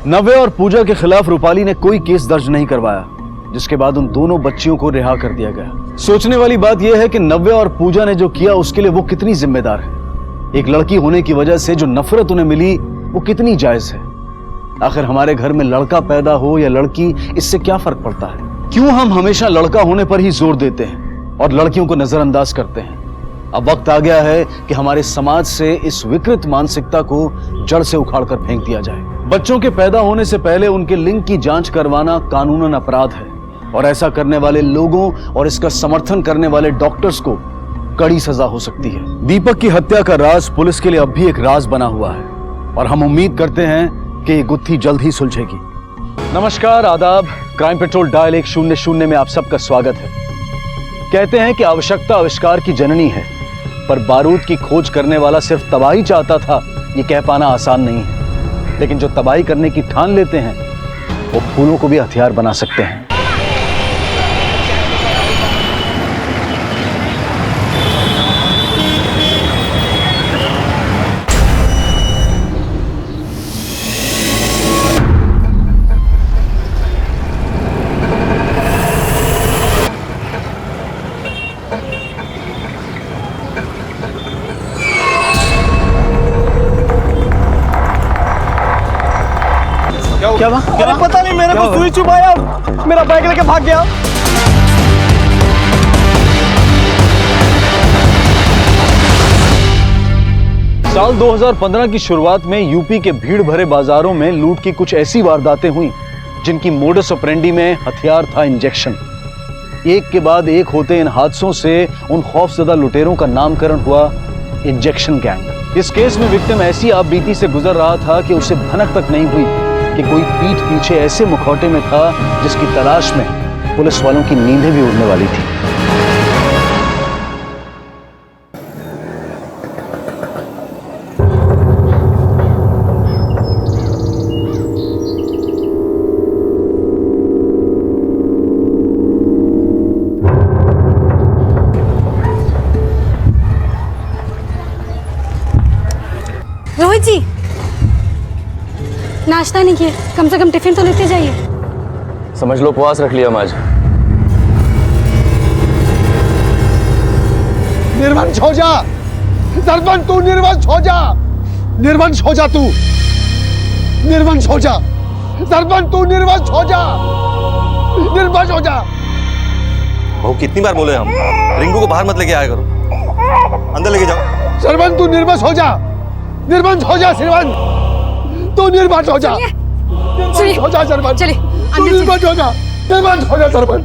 नव्या और पूजा के खिलाफ रूपाली ने कोई केस दर्ज नहीं करवाया, जिसके बाद उन दोनों बच्चियों को रिहा कर दिया गया। सोचने वाली बात यह है कि नव्या और पूजा ने जो किया उसके लिए वो कितनी जिम्मेदार है। एक लड़की होने की वजह से जो नफरत उन्हें मिली वो कितनी जायज है। आखिर हमारे घर में लड़का पैदा हो या लड़की, इससे क्या फर्क पड़ता है? क्यों हम हमेशा लड़का होने पर ही जोर देते हैं और लड़कियों को नजरअंदाज करते हैं? अब वक्त आ गया है कि हमारे समाज से इस विकृत मानसिकता को जड़ से उखाड़कर फेंक दिया जाए। बच्चों के पैदा होने से पहले उनके लिंग की जांच करवाना कानूनन अपराध है और ऐसा करने वाले लोगों और इसका समर्थन करने वाले डॉक्टर्स को कड़ी सजा हो सकती है। दीपक की हत्या का राज पुलिस के लिए अब भी एक राज बना हुआ है और हम उम्मीद करते हैं कि ये गुत्थी जल्द ही सुलझेगी। नमस्कार, आदाब। क्राइम पेट्रोल डायल 100 में आप सबका स्वागत है। कहते हैं कि आवश्यकता आविष्कार की जननी है, पर बारूद की खोज करने वाला सिर्फ तबाही चाहता था, ये कह पाना आसान नहीं है। लेकिन जो तबाही करने की ठान लेते हैं वो फूलों को भी हथियार बना सकते हैं। क्या पता नहीं, मेरे को सुई चुभाया, मेरा बैग लेके भाग गया। साल 2015 की शुरुआत में यूपी के भीड़ भरे बाजारों में लूट की कुछ ऐसी वारदातें हुई जिनकी मोडस ऑपरेंडी में हथियार था इंजेक्शन। एक के बाद एक होते इन हादसों से उन खौफजदा लुटेरों का नामकरण हुआ इंजेक्शन गैंग। इस केस में विक्टिम ऐसी आपबीती से गुजर रहा था कि उसे भनक तक नहीं हुई कि कोई पीठ पीछे ऐसे मुखौटे में था जिसकी तलाश में पुलिस वालों की नींदें भी उड़ने वाली थी। रोहित जी, नाश्ता नहीं किया, कम से कम टिफिन तो लेते जाइए। समझ लो उपवास रख लिया हम आज। निर्वंश हो जा सरपंच, तू निर्वंश हो जा, निर्वंश हो जा, तू निर्वंश हो जा सरपंच, तू निर्वंश हो जा, निर्वंश हो जा। बहू कितनी बार बोले हम, रिंकू को बाहर मत लेके आया करो, अंदर लेके जाओ। सरपंच तू निर्वंश हो जा, निर्वंश हो जा सरपंच, तू निर्वंश हो जा, निर्वंश हो जा सरपंच, तू निर्वंश हो जा, निर्वंश हो जा सरपंच।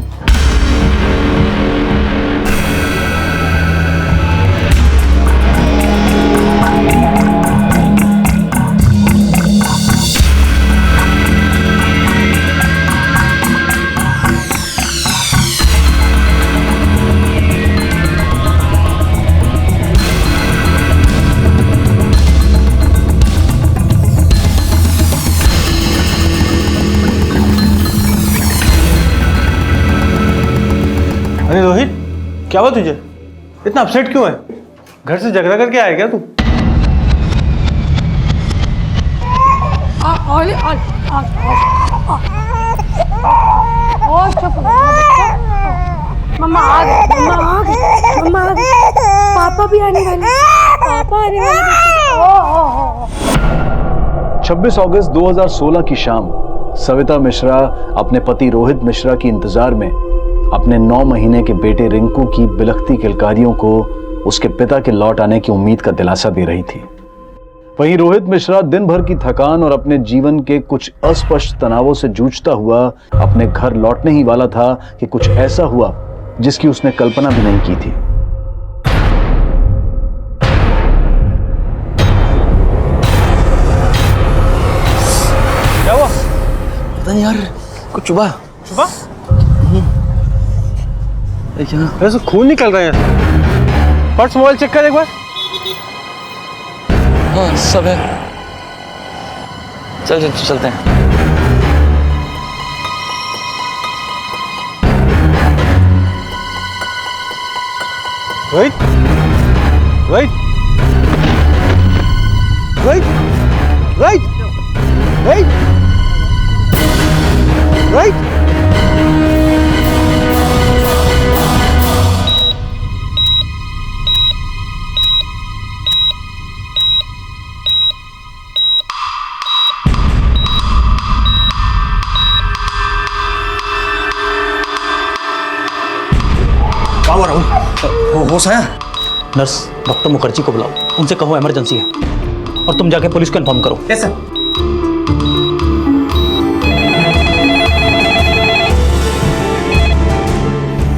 अरे रोहित, क्या हुआ तुझे? इतना अपसेट क्यों है? घर से झगड़ा करके आया क्या तू? मम्मा आ गए, मम्मा आ गए, मम्मा आ गए, पापा भी आने वाले, पापा आने वाले। 26 अगस्त 2016 की शाम सविता मिश्रा अपने पति रोहित मिश्रा की इंतजार में अपने 9 महीने के बेटे रिंकू की बिलखती किलकारियों को उसके पिता के लौट आने की उम्मीद का दिलासा दे रही थी। वहीं रोहित मिश्रा दिन भर की थकान और अपने जीवन के कुछ अस्पष्ट तनावों से जूझता हुआ अपने घर लौटने ही वाला था कि कुछ ऐसा हुआ जिसकी उसने कल्पना भी नहीं की थी। क्या हुआ? पता नहीं यार, कुछ चुभा। चुभा? ऐसे खून निकल रहे हैं। पर्स मोबाइल चेक कर एक बार। हाँ सब है, चल चलते हैं। रोहित, रोहित, रोहित, रोहित, रोहित, रोहित। होश आया? नर्स डॉक्टर मुखर्जी को बुलाओ, उनसे कहो इमरजेंसी है, और तुम जाके पुलिस को इन्फॉर्म करो। कैसे?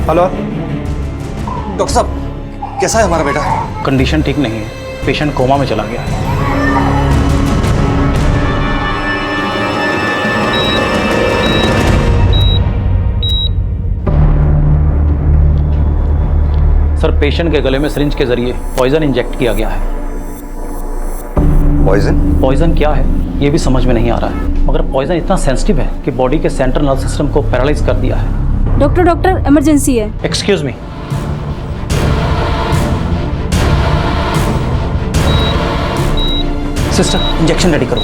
हेलो डॉक्टर साहब, कैसा है हमारा बेटा? कंडीशन ठीक नहीं है, पेशेंट कोमा में चला गया है। सर, पेशेंट के गले में सिरिंज के जरिए पॉइजन इंजेक्ट किया गया है। पॉइजन? पॉइजन क्या है ये भी समझ में नहीं आ रहा है, मगर पॉइजन इतना सेंसिटिव है कि बॉडी के सेंट्रल नर्व सिस्टम को पैरालाइज कर दिया है। डॉक्टर इमरजेंसी है। Excuse me. Sister, injection ready करो।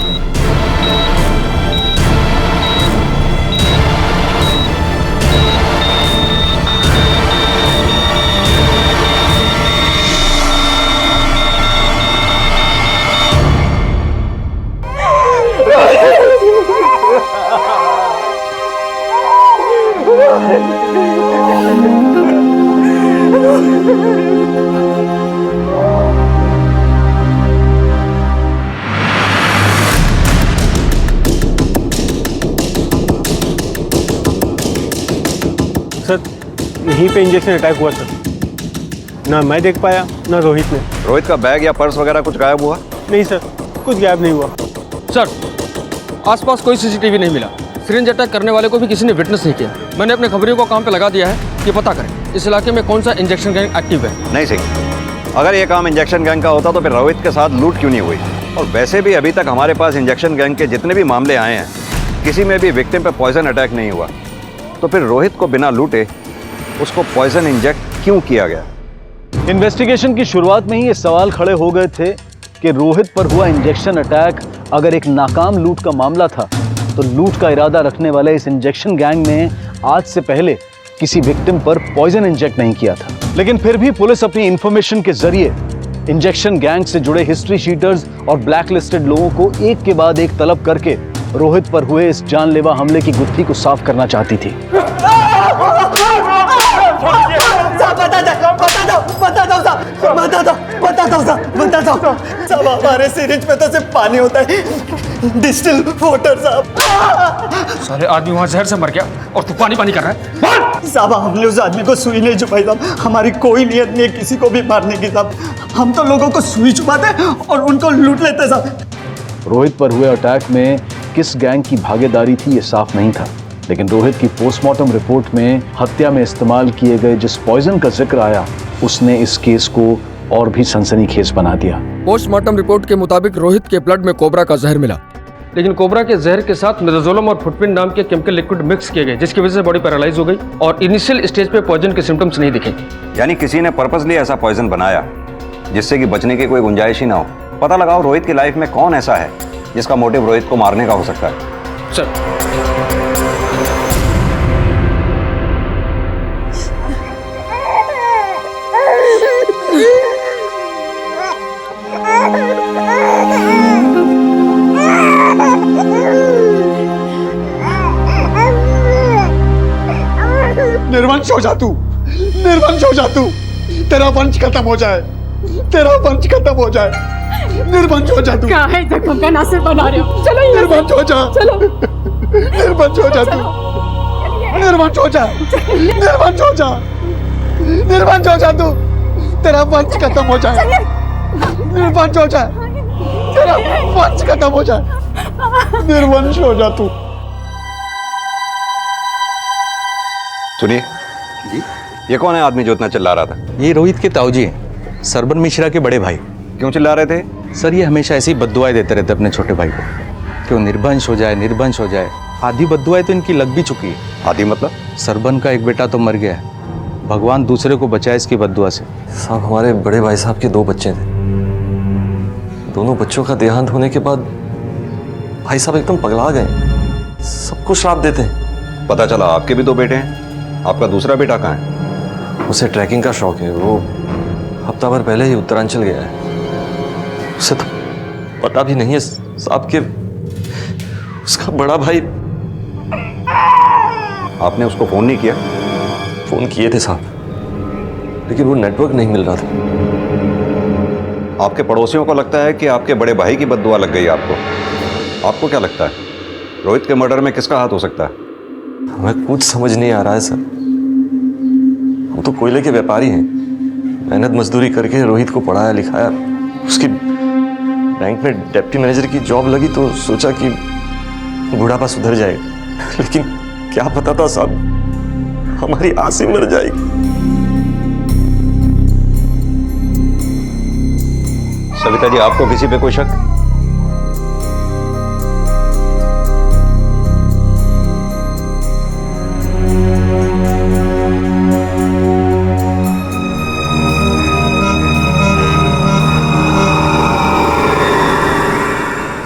सर यहीं पे इंजेक्शन अटैक हुआ सर। ना मैं देख पाया ना रोहित ने। रोहित का बैग या पर्स वगैरह कुछ गायब हुआ? नहीं सर, कुछ गायब नहीं हुआ। सर आसपास कोई सीसीटीवी नहीं मिला। सिरिंज अटैक करने वाले को भी किसी ने विटनेस नहीं किया। मैंने अपने खबरियों को काम पे लगा दिया है कि पता करें इस इलाके में कौन सा इंजेक्शन गैंग एक्टिव है। नहीं सिंह, अगर ये काम इंजेक्शन गैंग का होता तो फिर रोहित के साथ लूट क्यों नहीं हुई? और वैसे भी अभी तक हमारे पास इंजेक्शन गैंग के जितने भी मामले आए हैं, किसी में भी विक्टिम पे पॉइजन अटैक नहीं हुआ। तो फिर रोहित को बिना लूटे उसको पॉइजन इंजेक्ट क्यों किया गया? इन्वेस्टिगेशन की शुरुआत में ही ये सवाल खड़े हो गए थे कि रोहित पर हुआ इंजेक्शन अटैक अगर एक नाकाम लूट का मामला था तो लूट का इरादा रखने वाले इस इंजेक्शन गैंग ने आज से पहले किसी विक्टिम पर पॉइजन इंजेक्ट नहीं किया था। लेकिन फिर भी पुलिस अपनी इंफॉर्मेशन के जरिए इंजेक्शन गैंग से जुड़े हिस्ट्री शीटर्स और ब्लैक लिस्टेड लोगों को एक के बाद एक तलब करके रोहित पर हुए इस जानलेवा हमले की गुत्थी को साफ करना चाहती थी। साहब हमारे सिरिंज पे तो सिर्फ पानी होता है, डिस्टिल वाटर साहब। सारे आदमी वहाँ जहर से मर गया और तू पानी पानी कर रहा है। साहब हमने उस आदमी को सुई नहीं छुपाई साहब, हमारी कोई नियत नहीं है किसी को भी मारने की साहब। हम तो लोगों को सुई छुपाते और उनको लूट लेते साहब। रोहित पर हुए अटैक में किस गैंग की भागीदारी थी ये साफ नहीं था, लेकिन रोहित की पोस्टमार्टम रिपोर्ट में हत्या में इस्तेमाल किए गए जिस पॉइजन का जिक्र आया उसने इस केस को और भी सनसनीखेज बना दिया। पोस्टमार्टम रिपोर्ट के मुताबिक रोहित के ब्लड में कोबरा का जहर मिला, लेकिन कोबरा के जहर के साथ मिडाजोलम और फुटपिन नाम के केमिकल लिक्विड मिक्स किए गए, जिसकी वजह से बॉडी पैरालाइज हो गई और इनिशियल स्टेज पे पॉइजन के सिम्टम्स नहीं दिखे। यानी किसी ने पर्पसली ऐसा पॉइजन बनाया जिससे कि बचने की कोई गुंजाइश ही ना हो। पता लगाओ रोहित की लाइफ में कौन ऐसा है जिसका मोटिव रोहित को मारने का हो सकता है। सर निर्वंश हो जा तू, निर्वंश हो जा तू, तेरा वंश खत्म हो जाए, तेरा वंश खत्म हो जाए, निर्वंश हो जा तू। क्या है देखो का नासिर बना रहे हो? चलो यहाँ से। निर्वंश हो जा, चलो निर्वंश हो जा तू, निर्वंश हो जा, निर्वंश हो जा, निर्वंश हो जा तू, तेरा वंश खत्म हो जाए, निर्वंश हो जाए, तेरा वंश खत्म हो जाए, निर्वंश हो जा तू। सुनिए, ये कौन है आदमी जो इतना चिल्ला रहा था? ये रोहित के ताऊजी हैं, सरबन मिश्रा के बड़े भाई। क्यों चिल्ला रहे थे? सर ये हमेशा ऐसी बद्दुआएं देते रहते अपने छोटे भाई को कि वो निर्वंश हो जाए, निर्वंश हो जाए। आधी बद्दुआएं तो इनकी लग भी चुकी है। आधी मतलब? सरबन का एक बेटा तो मर गया है, भगवान दूसरे को बचाए इसकी बद्दुआ से। साहब हमारे बड़े भाई साहब के 2 बच्चे थे। दोनों बच्चों का देहांत होने के बाद भाई साहब एकदम पगला गए, सबको श्राप देते हैं। पता चला आपके भी 2 बेटे हैं। आपका दूसरा बेटा कहाँ है? उसे ट्रैकिंग का शौक है, वो हफ्ता भर पहले ही उत्तरांचल गया है। उसे तो पता भी नहीं है साहब के उसका बड़ा भाई। आपने उसको फोन नहीं किया? फोन किए थे साहब, लेकिन वो नेटवर्क नहीं मिल रहा था। आपके पड़ोसियों को लगता है कि आपके बड़े भाई की बद्दुआ लग गई आपको। आपको क्या लगता है रोहित के मर्डर में किसका हाथ हो सकता है? हमें कुछ समझ नहीं आ रहा है सर। हम तो कोयले के व्यापारी हैं, मेहनत मजदूरी करके रोहित को पढ़ाया लिखाया, उसकी बैंक में डिप्टी मैनेजर की जॉब लगी तो सोचा कि बुढ़ापा सुधर जाएगा, लेकिन क्या पता था साहब हमारी आस ही मर जाएगी। सविता जी, आपको किसी पे कोई शक?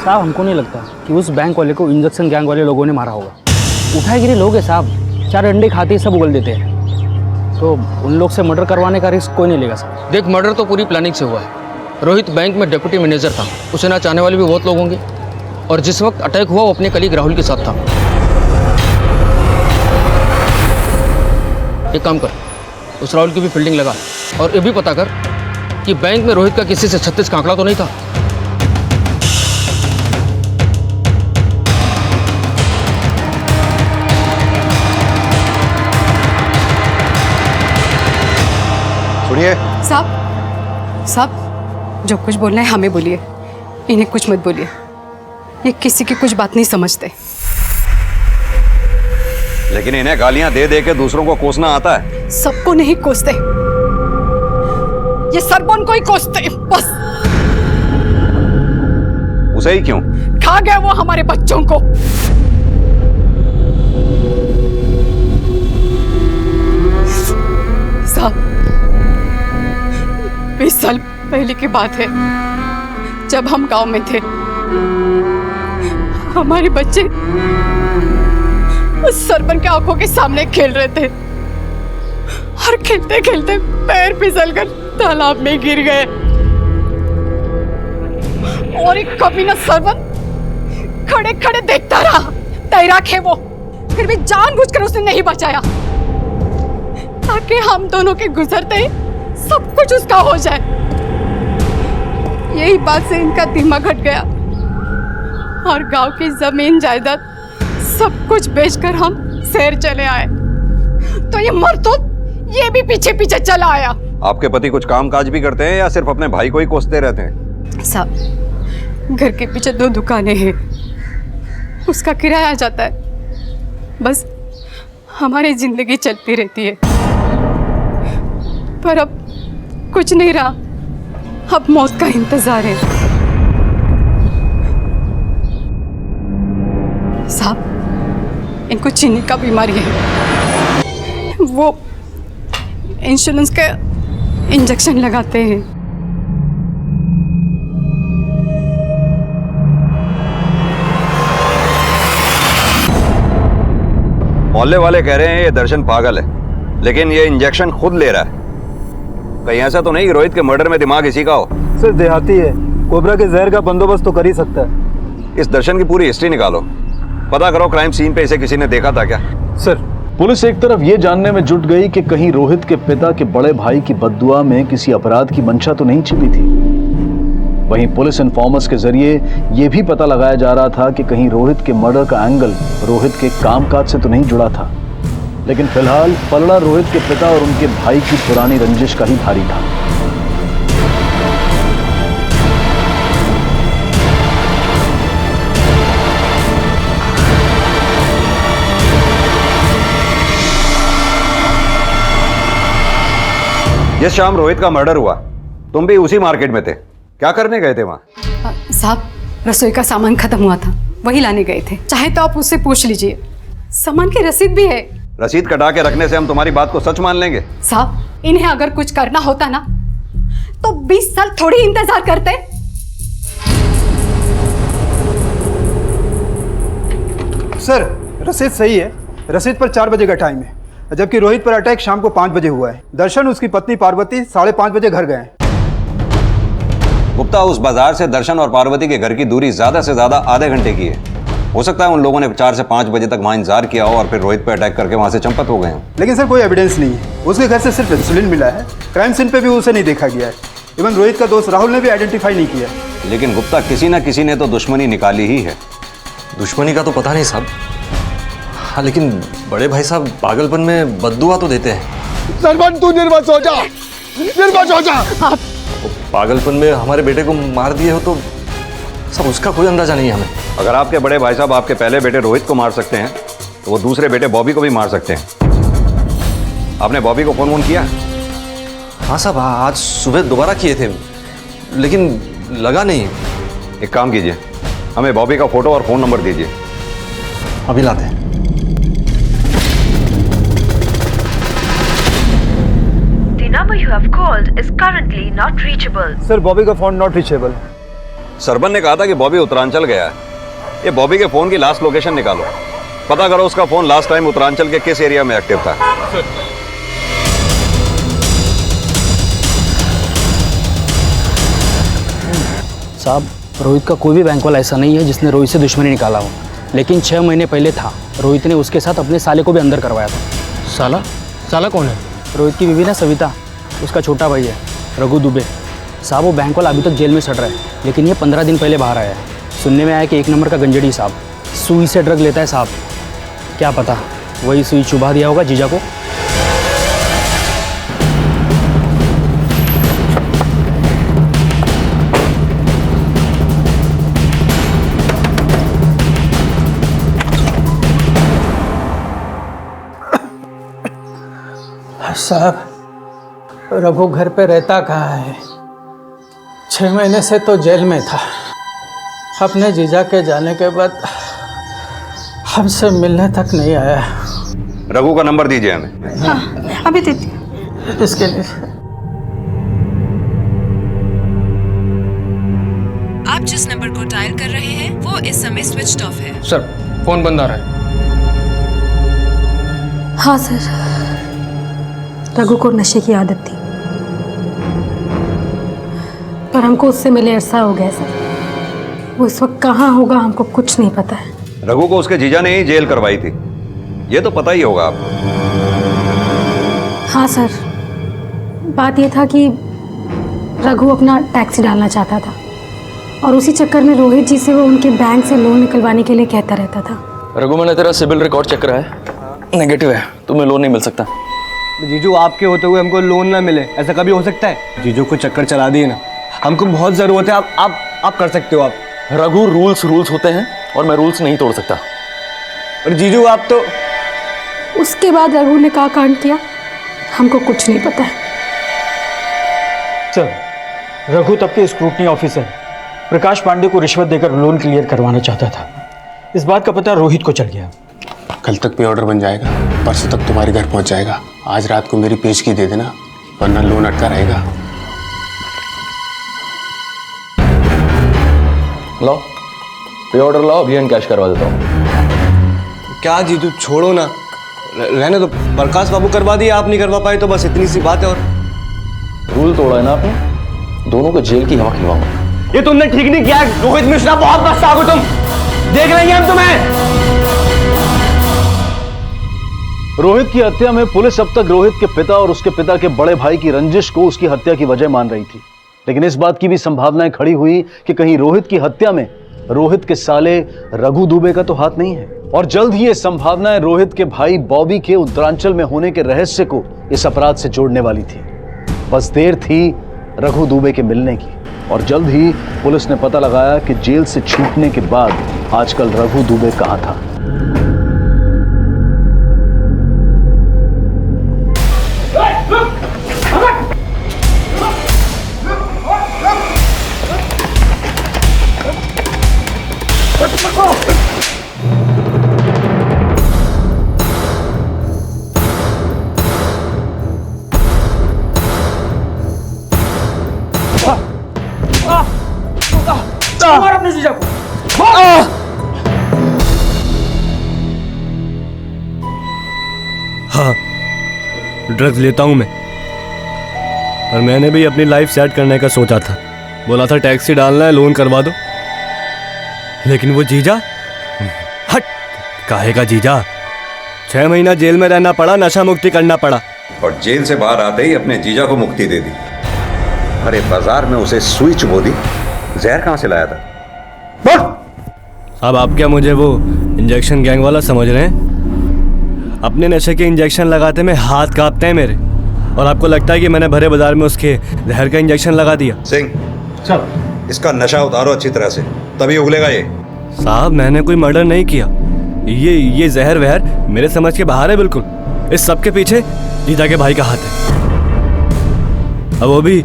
साहब हमको नहीं लगता कि उस बैंक वाले को इंजेक्शन गैंग वाले लोगों ने मारा होगा। उठाए गिरे लोग हैं साहब, 4 अंडे खाते ही सब उगल देते हैं, तो उन लोग से मर्डर करवाने का रिस्क कोई नहीं लेगा साहब। देख, मर्डर तो पूरी प्लानिंग से हुआ है। रोहित बैंक में डिप्टी मैनेजर था, उसे ना चाहने वाले भी बहुत लोग होंगे, और जिस वक्त अटैक हुआ वो अपने कलीग राहुल के साथ था। एक काम कर, उस राहुल की भी फील्डिंग लगा और ये भी पता कर कि बैंक में रोहित का किसी से 36 का आंकड़ा तो नहीं था। साहब जो कुछ बोलना है हमें बोलिए, इन्हें कुछ मत बोलिए। ये किसी की कुछ बात नहीं समझते। लेकिन इन्हें गालियां दे दे के दूसरों को कोसना आता है। सबको नहीं कोसते, ये सरबन को ही कोसते बस। उसे ही क्यों? खा गया वो हमारे बच्चों को। साहब 20 साल पहले की बात है, जब हम गांव में थे। हमारे बच्चे उस सरपंच के आंखों के सामने खेल रहे थे और खेलते खेलते पैर फिसलकर तालाब में गिर गए और एक कमीना सरपंच खड़े खड़े देखता रहा। तैराक है वो, फिर भी जानबूझकर उसने नहीं बचाया ताकि हम दोनों के गुजरते ही सब कुछ उसका हो जाए। यही बात से इनका दिमाग हट गया और गांव की जमीन जायदाद सब कुछ बेचकर हम शहर चले आए। तो ये मरतूत ये भी पीछे पीछे चला आया। आपके पति कुछ काम काज भी करते हैं या सिर्फ अपने भाई को ही कोसते रहते हैं? साहब घर के पीछे 2 दुकानें हैं, उसका किराया आ जाता है, बस हमारी जिंदगी चलती रहती है। पर अब कुछ नहीं रहा, अब मौत का इंतजार है। साहब इनको चीनी का बीमारी है, वो इंश्योरेंस का इंजेक्शन लगाते हैं। मोहल्ले वाले कह रहे हैं ये दर्शन पागल है, लेकिन ये इंजेक्शन खुद ले रहा है। कहीं ऐसा तो नहीं कि रोहित के मर्डर में दिमाग इसी का हो? सर देहाती है, कोबरा के जहर का बंदोबस्त तो कर ही सकता है। इस दर्शन की पूरी हिस्ट्री निकालो, पता करो क्राइम सीन पे इसे किसी ने देखा था क्या? सर पुलिस एक तरफ ये जानने में जुट गई कि कहीं रोहित के पिता के बड़े भाई की बद्दुआ में किसी अपराध की मंशा तो नहीं छिपी थी। वहीं पुलिस इन्फॉर्मर्स के जरिए यह भी पता लगाया जा रहा था कि कहीं रोहित के मर्डर का एंगल रोहित के कामकाज से तो नहीं जुड़ा था। लेकिन फिलहाल पलड़ा रोहित के पिता और उनके भाई की पुरानी रंजिश का ही भारी था। जिस शाम रोहित का मर्डर हुआ तुम भी उसी मार्केट में थे, क्या करने गए थे वहां? साहब रसोई का सामान खत्म हुआ था, वही लाने गए थे। चाहे तो आप उससे पूछ लीजिए, सामान की रसीद भी है। रसीद कटा के रखने से हम तुम्हारी बात को सच मान लेंगे? साहब इन्हें अगर कुछ करना होता ना तो 20 साल थोड़ी इंतजार करते। सर रसीद सही है, रसीद पर 4 बजे का टाइम है, जबकि रोहित पर अटैक शाम को 5 बजे हुआ है। दर्शन उसकी पत्नी पार्वती 5:30 बजे घर गए। गुप्ता, उस बाजार से दर्शन और पार्वती के घर की दूरी ज्यादा से ज्यादा आधे घंटे की है। हो सकता है उन लोगों ने 4 से 5 बजे तक वहां इंतजार किया हो और फिर रोहित पर अटैक करके वहां से चंपत हो गए हैं। लेकिन सर कोई एविडेंस नहीं है, उसके घर से सिर्फ इंसुलिन मिला है, क्राइम सीन पे भी उसे नहीं देखा गया है। इवन रोहित का दोस्त राहुल ने भी आइडेंटिफाई नहीं किया। लेकिन गुप्ता, किसी ना किसी ने तो दुश्मनी निकाली ही है। दुश्मनी का तो पता नहीं साहब, हाँ लेकिन बड़े भाई साहब पागलपन में बद्दुआ तो देते हैं। सरपंच तू निर्वश हो जा, निर्वश हो जा। पागलपन में हमारे बेटे को मार दिए हो तो सब उसका कोई अंदाजा नहीं है हमें। अगर आपके बड़े भाई साहब आपके पहले बेटे रोहित को मार सकते हैं तो वो दूसरे बेटे बॉबी को भी मार सकते हैं। आपने बॉबी को फोन वोन किया? हाँ साहब, आज सुबह दोबारा किए थे लेकिन लगा नहीं। एक काम कीजिए, हमें बॉबी का फोटो और फोन नंबर दीजिए। अभी लाते हैं। number you have called is currently not reachable. Sir Bobby का फोन नॉट रीचेबल। सरबन ने कहा था कि बॉबी उत्तरांचल गया है। ये बॉबी के फोन की लास्ट लोकेशन निकालो, पता करो उसका फोन लास्ट टाइम उत्तरांचल के किस एरिया में एक्टिव था। साहब रोहित का कोई भी बैंक वाला ऐसा नहीं है जिसने रोहित से दुश्मनी निकाला हो, लेकिन 6 महीने पहले था। रोहित ने उसके साथ अपने साले को भी अंदर करवाया था। साला? साला कौन है? रोहित की बीवी ना सविता, उसका छोटा भाई है रघु दुबे। साहब वो बैंक वाला अभी तक जेल में सड़ रहा है, लेकिन ये 15 दिन पहले बाहर आया है। सुनने में आया कि 1 नंबर का गंजड़ी साहब, सुई से ड्रग लेता है साहब। क्या पता वही सुई चुभा दिया होगा जीजा को। साहब, रघु घर पे रहता कहाँ है? 6 महीने से तो जेल में था। अपने जीजा के जाने के बाद हमसे मिलने तक नहीं आया। रघु का नंबर दीजिए हमें। हाँ, अभी देती हूँ। इसके लिए आप जिस नंबर को डायल कर रहे हैं वो इस समय स्विच्ड ऑफ है। सर, फोन बंद आ रहा है। हाँ सर, रघु को नशे की आदत थी, पर हमको उससे मिले अरसा हो गया सर। वो इस वक्त कहाँ होगा हमको कुछ नहीं पता है। रघु को उसके जीजा ने ही जेल करवाई थी, ये तो पता ही होगा आपको। हाँ सर, बात ये था कि रघु अपना टैक्सी डालना चाहता था और उसी चक्कर में रोहित जी से वो उनके बैंक से लोन निकलवाने के लिए कहता रहता था। रघु, मैंने तेरा सिबिल रिकॉर्ड चेक करा है, नेगेटिव है, तुम्हें लोन नहीं मिल सकता। जीजू, आपके होते हुए हमको लोन ना मिले, ऐसा कभी हो सकता है? जीजू को चक्कर चला दिए ना, हमको बहुत जरूरत है। आप कर सकते हो। आप रघु, रूल्स होते हैं और मैं रूल्स नहीं तोड़ सकता। और जीजू, आप तो उसके बाद रघु ने क्या कांड किया हमको कुछ नहीं पता है। सर, रघु तब के स्क्रूटनी ऑफिसर प्रकाश पांडे को रिश्वत देकर लोन क्लियर करवाना चाहता था। इस बात का पता रोहित को चल गया। कल तक पे ऑर्डर बन जाएगा, परसों तक तुम्हारे घर पहुंच जाएगा। आज रात को मेरी पेशगी दे देना, वरना लोन अटका रहेगा। लाओ, पे ऑर्डर लाओ, अभी एंड कैश करवा देता हूँ। क्या जीजू, छोड़ो ना, रहने दो। प्रकाश बाबू करवा दिए, आप नहीं करवा पाए तो बस इतनी सी बात है। और रूल तोड़ा है ना आपने, दोनों को जेल की हवा खिलवाऊंगा। ये तुमने ठीक नहीं किया रोहित मिश्रा, बहुत गुस्सा हो तुम, देख रहे हैं हम तुम्हें। रोहित की हत्या में पुलिस अब तक रोहित के पिता और उसके पिता के बड़े भाई की रंजिश को उसकी हत्या की वजह मान रही थी, लेकिन इस बात की भी संभावनाएं खड़ी हुई कि कहीं रोहित की हत्या में रोहित के साले रघु दुबे का तो हाथ नहीं है। और जल्द ही ये संभावनाएं रोहित के भाई बॉबी के उत्तरांचल में होने के रहस्य को इस अपराध से जोड़ने वाली थी। बस देर थी रघु दुबे के मिलने की, और जल्द ही पुलिस ने पता लगाया कि जेल से छूटने के बाद आजकल रघु दुबे कहां था। मार अपने जीजा को। हाँ, ड्रग्स लेता हूं मैं, पर मैंने भी अपनी लाइफ सेट करने का सोचा था। बोला था टैक्सी डालना है, लोन करवा दो, लेकिन वो जीजा, हट, काहे का जीजा। 6 महीना जेल में रहना पड़ा, नशा मुक्ति करना पड़ा, और जेल से बाहर आते ही अपने जीजा को मुक्ति दे दी। अरे बाजार में उसे सुई चुबो दी, जहर कहां से लाया था? अब आप क्या मुझे वो इंजेक्शन गैंग वाला समझ रहे हैं? अपने नशे के इंजेक्शन लगाते में हाथ कांपते हैं मेरे, और आपको लगता है कि मैंने भरे बाजार में उसके जहर का इंजेक्शन लगा दिया? सिंह, सर, इसका नशा उतारो अच्छी तरह से, तभी उगलेगा ये। साहब, मैंने कोई मर्डर नहीं किया। ये जहर वहर मेरे समझ के बाहर है बिल्कुल। इस सब के पीछे जीजा के भाई का हाथ है। अब वो भी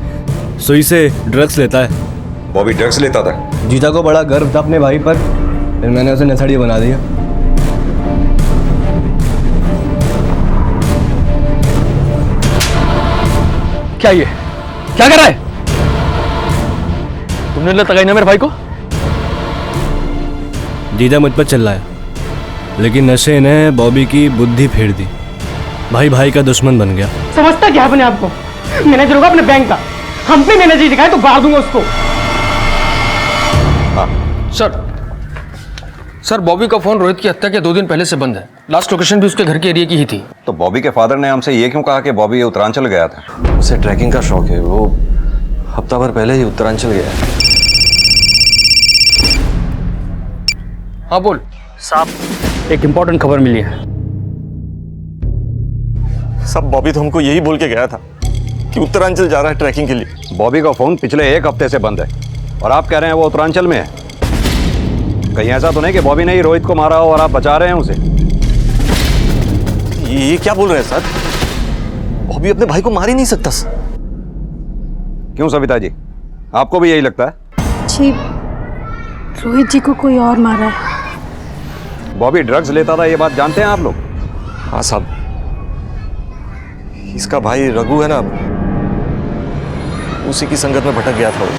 सुई से ड्रग्स लेता है। वो भी ड्रग्स लेता था? जीजा को बड़ा गर्व था अपने भाई पर, फिर मैंने उसे नशेड़ी बना दिया। क्या ये क्या कर रहा है? तुमने लगाई ना मेरे भाई को? जीजा मुझ पर चिल्लाया, लेकिन नशे ने बॉबी की बुद्धि फेर दी। भाई भाई का दुश्मन बन गया। समझता क्या अपने आपको? मैनेजर होगा अपने बैंक का, हम पे मैनेजर दिखाए तो गाड़ दूंगा उसको। सर, बॉबी का फोन रोहित की हत्या के 2 दिन पहले से बंद है। लास्ट लोकेशन भी उसके घर के एरिया की ही थी। तो बॉबी के फादर ने हमसे ये क्यों कहा कि बॉबी उत्तरांचल गया था? उसे ट्रैकिंग का शौक है, वो हफ्ता भर पहले ही उत्तरांचल गया है। हाँ बोल साहब, एक इम्पोर्टेंट खबर मिली है। सब बॉबी तो हमको यही बोल के गया था कि उत्तरांचल जा रहा है ट्रैकिंग के लिए। बॉबी का फोन पिछले 1 हफ्ते से बंद है, और आप कह रहे हैं वो उत्तरांचल में है। कहीं ऐसा तो नहीं कि बॉबी ने ही रोहित को मारा हो और आप बचा रहे हैं उसे? ये क्या बोल रहे हैं सर? बॉबी अपने भाई को मार ही नहीं सकता। क्यों सविता जी, आपको भी यही लगता है? जी, रोहित जी को कोई और मारा है। बॉबी ड्रग्स लेता था, ये बात जानते हैं आप लोग? हाँ साहब, इसका भाई रघु है ना, उसी की संगत में भटक गया था वो।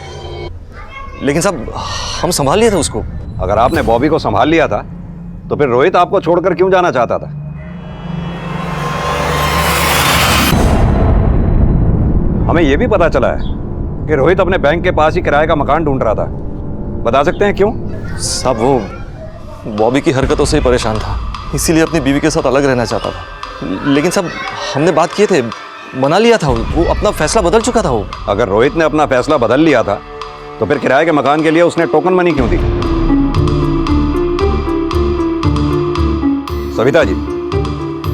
लेकिन साहब हम संभाल लिया था उसको। अगर आपने बॉबी को संभाल लिया था तो फिर रोहित आपको छोड़कर क्यों जाना चाहता था? हमें यह भी पता चला है कि रोहित अपने बैंक के पास ही किराए का मकान ढूंढ रहा था। बता सकते हैं क्यों? साहब वो बॉबी की हरकतों से ही परेशान था, इसीलिए अपनी बीवी के साथ अलग रहना चाहता था। लेकिन साहब हमने बात किए थे, मना लिया था, वो अपना फैसला बदल चुका था। वो अगर रोहित ने अपना फैसला बदल लिया था तो फिर किराए के मकान के लिए उसने टोकन मनी क्यों दी? सविता जी,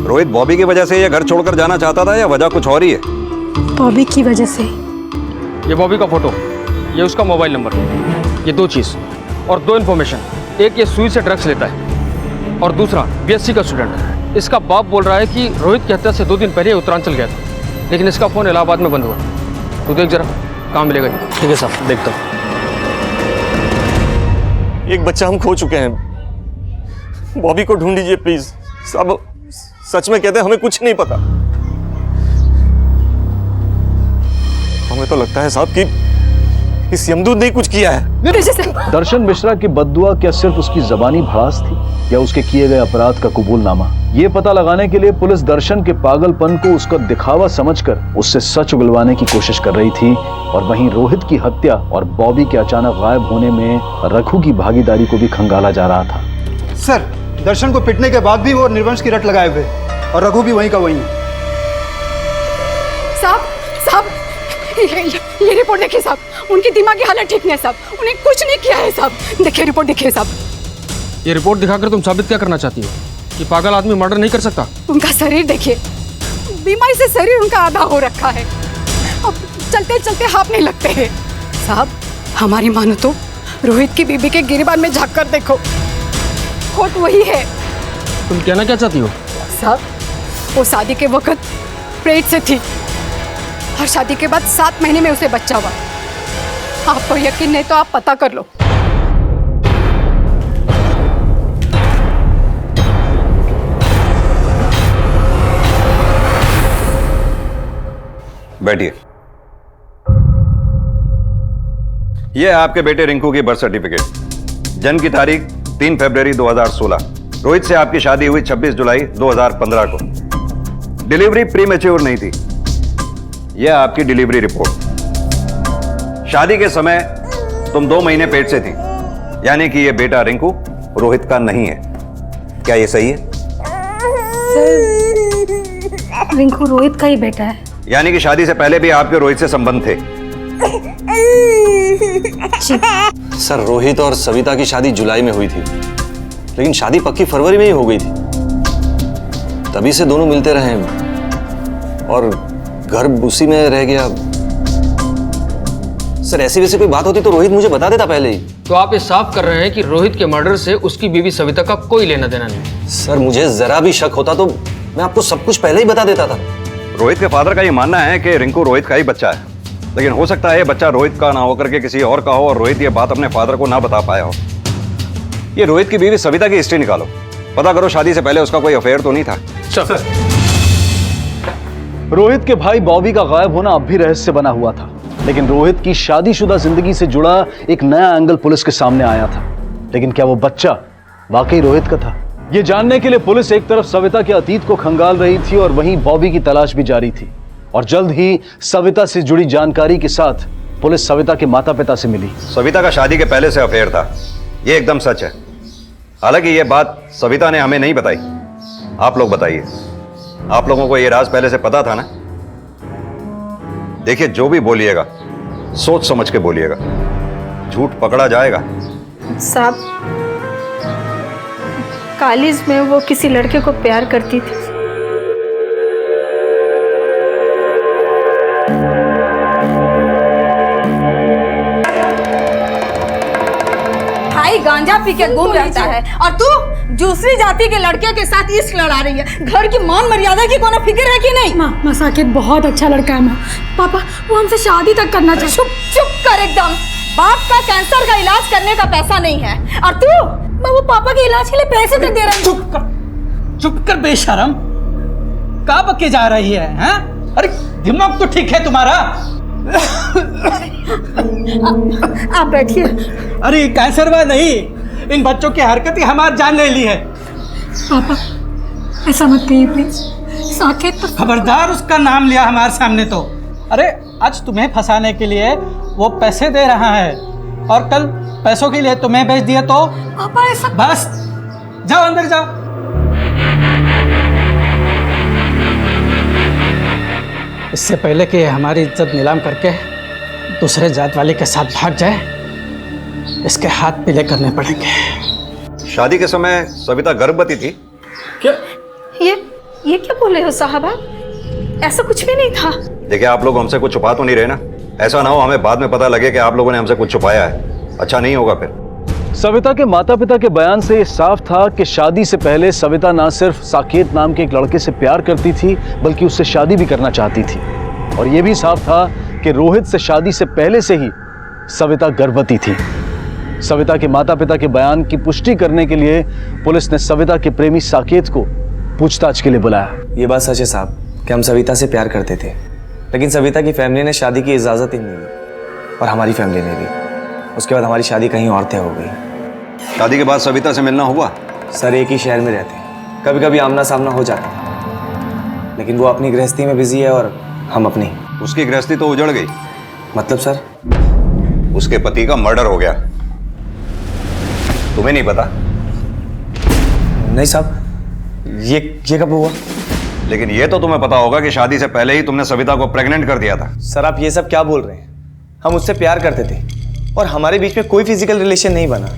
रोहित बॉबी की वजह से ये घर छोड़कर जाना चाहता था या वजह कुछ और ही है? बॉबी की वजह से। ये बॉबी का फोटो, ये उसका मोबाइल नंबर, ये 2 चीज़ और 2 इन्फॉर्मेशन। एक, ये सुई से ड्रग्स लेता है, और दूसरा बीएससी का स्टूडेंट है। इसका बाप बोल रहा है कि रोहित की हत्या से 2 दिन पहले उत्तरांचल गया था, लेकिन इसका फ़ोन इलाहाबाद में बंद हुआ। तू देख जरा, कहाँ मिलेगा ये? ठीक है साहब, देखता हूँ। एक बच्चा हम खो चुके हैं, बॉबी को ढूंढ लीजिए प्लीज साहब। सच में कहते हैं हमें कुछ नहीं पता। हमें तो लगता है साहब कि इस यमदूत ने कुछ किया है। दर्शन मिश्रा की बद्दुआ क्या सिर्फ उसकी जबानी भड़ास थी या उसके किए गए अपराध का कबूलनामा? ये पता लगाने के लिए पुलिस दर्शन के पागलपन को उसका दिखावा समझकर उससे सच उगलवाने की कोशिश कर रही थी, और वहीं रोहित की हत्या और बॉबी के अचानक गायब होने में रघु की भागीदारी को भी खंगाला जा रहा था। सर, दर्शन को पिटने के बाद भी वो निर्वंश की रट लगाए हुए, और रघु भी वहीं का वहीं है। साहब, ये रिपोर्ट देखिए साहब, उनकी दिमागी हालत ठीक नहीं है साहब, उन्हें कुछ नहीं किया है साहब। देखिए रिपोर्ट, देखिए साहब। ये रिपोर्ट दिखाकर तुम साबित क्या करना चाहती हो? कि पागल आदमी मर्डर नहीं कर सकता? उनका शरीर देखिए, बीमारी से शरीर उनका आधा हो रखा है, अब चलते चलते हाथ नहीं लगते हैं साहब। हमारी मानो तो रोहित की बीबी के गिरबान में झाँक कर देखो, खोट वही है। तुम कहना क्या चाहती हो? साहब, वो शादी के वक्त पेट से थी और शादी के बाद 7 महीने में उसे बच्चा हुआ। आपको यकीन नहीं तो आप पता कर लो। बैठिए। यह है आपके बेटे रिंकू की बर्थ सर्टिफिकेट। जन्म की तारीख 3 फरवरी 2016। रोहित से आपकी शादी हुई 26 जुलाई 2015 को। डिलीवरी प्रीमेच्योर नहीं थी। यह आपकी डिलीवरी रिपोर्ट। शादी के समय तुम 2 महीने पेट से थी, यानी कि यह बेटा रिंकू रोहित का नहीं है। क्या यह सही है? सर, रिंकू रोहित का ही बेटा है। यानी कि शादी से पहले भी आपके रोहित से संबंध थे? सर, रोहित और सविता की शादी जुलाई में हुई थी, लेकिन शादी पक्की फरवरी में ही हो गई थी। तभी से दोनों मिलते रहे और घर उसी में रह गया। सर, ऐसी वैसी कोई बात होती तो रोहित मुझे बता देता पहले ही। तो आप ये साफ कर रहे हैं कि रोहित के मर्डर से उसकी बीवी सविता का कोई लेना देना नहीं? सर, मुझे जरा भी शक होता तो मैं आपको सब कुछ पहले ही बता देता था। रोहित के फादर का ये मानना है कि रिंकू रोहित का ही बच्चा है, लेकिन हो सकता है ये बच्चा रोहित का ना होकर के किसी और का हो और रोहित ये बात अपने फादर को ना बता पाया हो। ये रोहित की बीवी सविता की हिस्ट्री निकालो, पता करो शादी से पहले उसका कोई अफेयर तो नहीं था। सर, रोहित के भाई बॉबी का गायब होना अब भी रहस्य बना हुआ था, लेकिन रोहित की शादीशुदा जिंदगी से जुड़ा एक नया एंगल पुलिस के सामने आया था। लेकिन क्या वो बच्चा वाकई रोहित का था? ये जानने के लिए पुलिस एक तरफ सविता के अतीत को खंगाल रही थी और वहीं बॉबी की तलाश भी जारी थी। और जल्द ही सविता से जुड़ी जानकारी के साथ पुलिस सविता के माता पिता से मिली। सविता का शादी के पहले से अफेयर था, ये एकदम सच है। हालांकि ये बात सविता ने हमें नहीं बताई। आप लोग बताइए, आप लोगों को ये राज पहले से पता था ना? देखिए, जो भी बोलिएगा सोच समझ के बोलिएगा, झूठ पकड़ा जाएगा। साहब, कॉलेज में वो किसी लड़के को प्यार करती थी। गांजा पी के घूम रहता है और तू दूसरी जाति के लड़के के साथ इश्क लड़ा रही है। घर की मान मर्यादा की कोनो फिक्र है कि नहीं? माँ साकेत बहुत अच्छा लड़का है माँ। पापा वो हमसे शादी तक करना चाहते। चुप कर एकदम। बाप का कैंसर का इलाज करने का पैसा नहीं है और तू मैं वो पापा के इलाज के लिए पैसे तक दे रही हूँ। चुप कर बेशरम, कहाँ बके जा रही है हैं? अरे दिमाग तो ठीक है तुम्हारा? आप बैठिए। अरे कैंसर हुआ नहीं, इन बच्चों की हरकत ही हमारी जान ले ली है। पापा ऐसा मत कहिए प्लीज। साकेत तो खबरदार उसका नाम लिया हमारे सामने तो। अरे आज तुम्हें फंसाने के लिए वो पैसे दे रहा है और कल पैसों के लिए तुम्हें बेच दिया तो? पापा ऐसा बस जाओ अंदर जाओ। इससे पहले कि हमारी इज्जत नीलाम करके दूसरे जात वाले के साथ भाग जाए, इसके हाथ पीले करने पड़ेंगे। शादी के समय सविता गर्भवती थी क्या? ये क्या बोले हो साहबा? ऐसा कुछ भी नहीं था। देखिए आप लोग हमसे कुछ छुपा तो नहीं रहे ना? ऐसा ना हो हमें बाद में पता लगे कि आप लोगों ने हमसे कुछ छुपाया है, अच्छा नहीं होगा फिर। सविता के माता पिता के बयान से ये साफ था कि शादी से पहले सविता ना सिर्फ साकेत नाम के एक लड़के से प्यार करती थी बल्कि उससे शादी भी करना चाहती थी। और ये भी साफ था कि रोहित से शादी से पहले से ही सविता गर्भवती थी। सविता के माता पिता के बयान की पुष्टि करने के लिए पुलिस ने सविता के प्रेमी साकेत को पूछताछ के लिए बुलाया। ये बात सच है साहब कि हम सविता से प्यार करते थे, लेकिन सविता की फैमिली ने शादी की इजाज़त ही नहीं दी और हमारी फैमिली ने भी। उसके बाद हमारी शादी कहीं और तय हो गई। शादी के बाद सविता से मिलना हुआ? सर एक ही शहर में रहते, कभी कभी आमना सामना हो जाता, लेकिन वो अपनी गृहस्थी में बिजी है और हम अपनी। उसकी गृहस्थी तो उजड़ गई। मतलब सर? उसके पति का मर्डर हो गया। तुम्हें नहीं पता? नहीं साहब, ये कब हुआ? लेकिन ये तो तुम्हें पता होगा कि शादी से पहले ही तुमने सविता को प्रेग्नेंट कर दिया था। सर आप ये सब क्या बोल रहे हैं? हम उससे प्यार करते थे और हमारे बीच में कोई फिजिकल रिलेशन नहीं बना।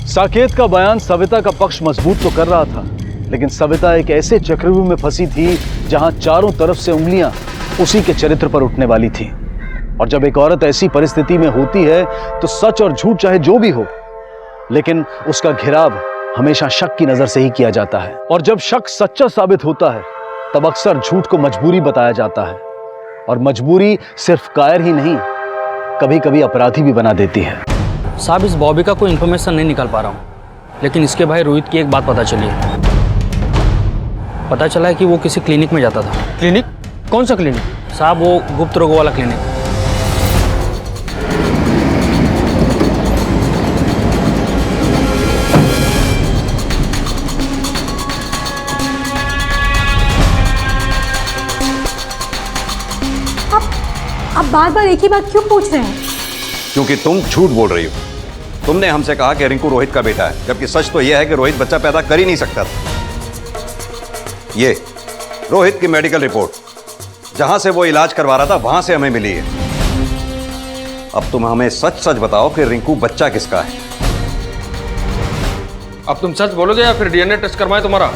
साकेत का बयान सविता का पक्ष मजबूत तो कर रहा था, लेकिन सविता एक ऐसे चक्रव्यूह में फंसी थी जहां चारों तरफ से उंगलियां उसी के चरित्र पर उठने वाली थी। और जब एक औरत ऐसी परिस्थिति में होती है तो सच और झूठ चाहे जो भी हो, लेकिन उसका घेराव हमेशा शक की नजर से ही किया जाता है। और जब शक सच्चा साबित होता है तब अक्सर झूठ को मजबूरी बताया जाता है, और मजबूरी सिर्फ कायर ही नहीं, कभी कभी अपराधी भी बना देती है। साहब इस बॉबी का कोई इन्फॉर्मेशन नहीं निकाल पा रहा हूँ, लेकिन इसके भाई रोहित की एक बात पता चली है। पता चला है कि वो किसी क्लिनिक में जाता था। क्लिनिक? कौन सा क्लिनिक? साहब वो गुप्त रोगों वाला क्लिनिक। आप बार बार एक ही बात क्यों पूछ रहे हैं? क्योंकि तुम झूठ बोल रही हो। तुमने हमसे कहा कि रिंकू रोहित का बेटा है, जबकि सच तो यह है कि रोहित बच्चा पैदा कर ही नहीं सकता था। ये रोहित की मेडिकल रिपोर्ट जहां से वो इलाज करवा रहा था वहां से हमें मिली है। अब तुम हमें सच सच बताओ कि रिंकू बच्चा किसका है। अब तुम सच बोलोगे या फिर डीएनए टेस्ट करवाएं तुम्हारा?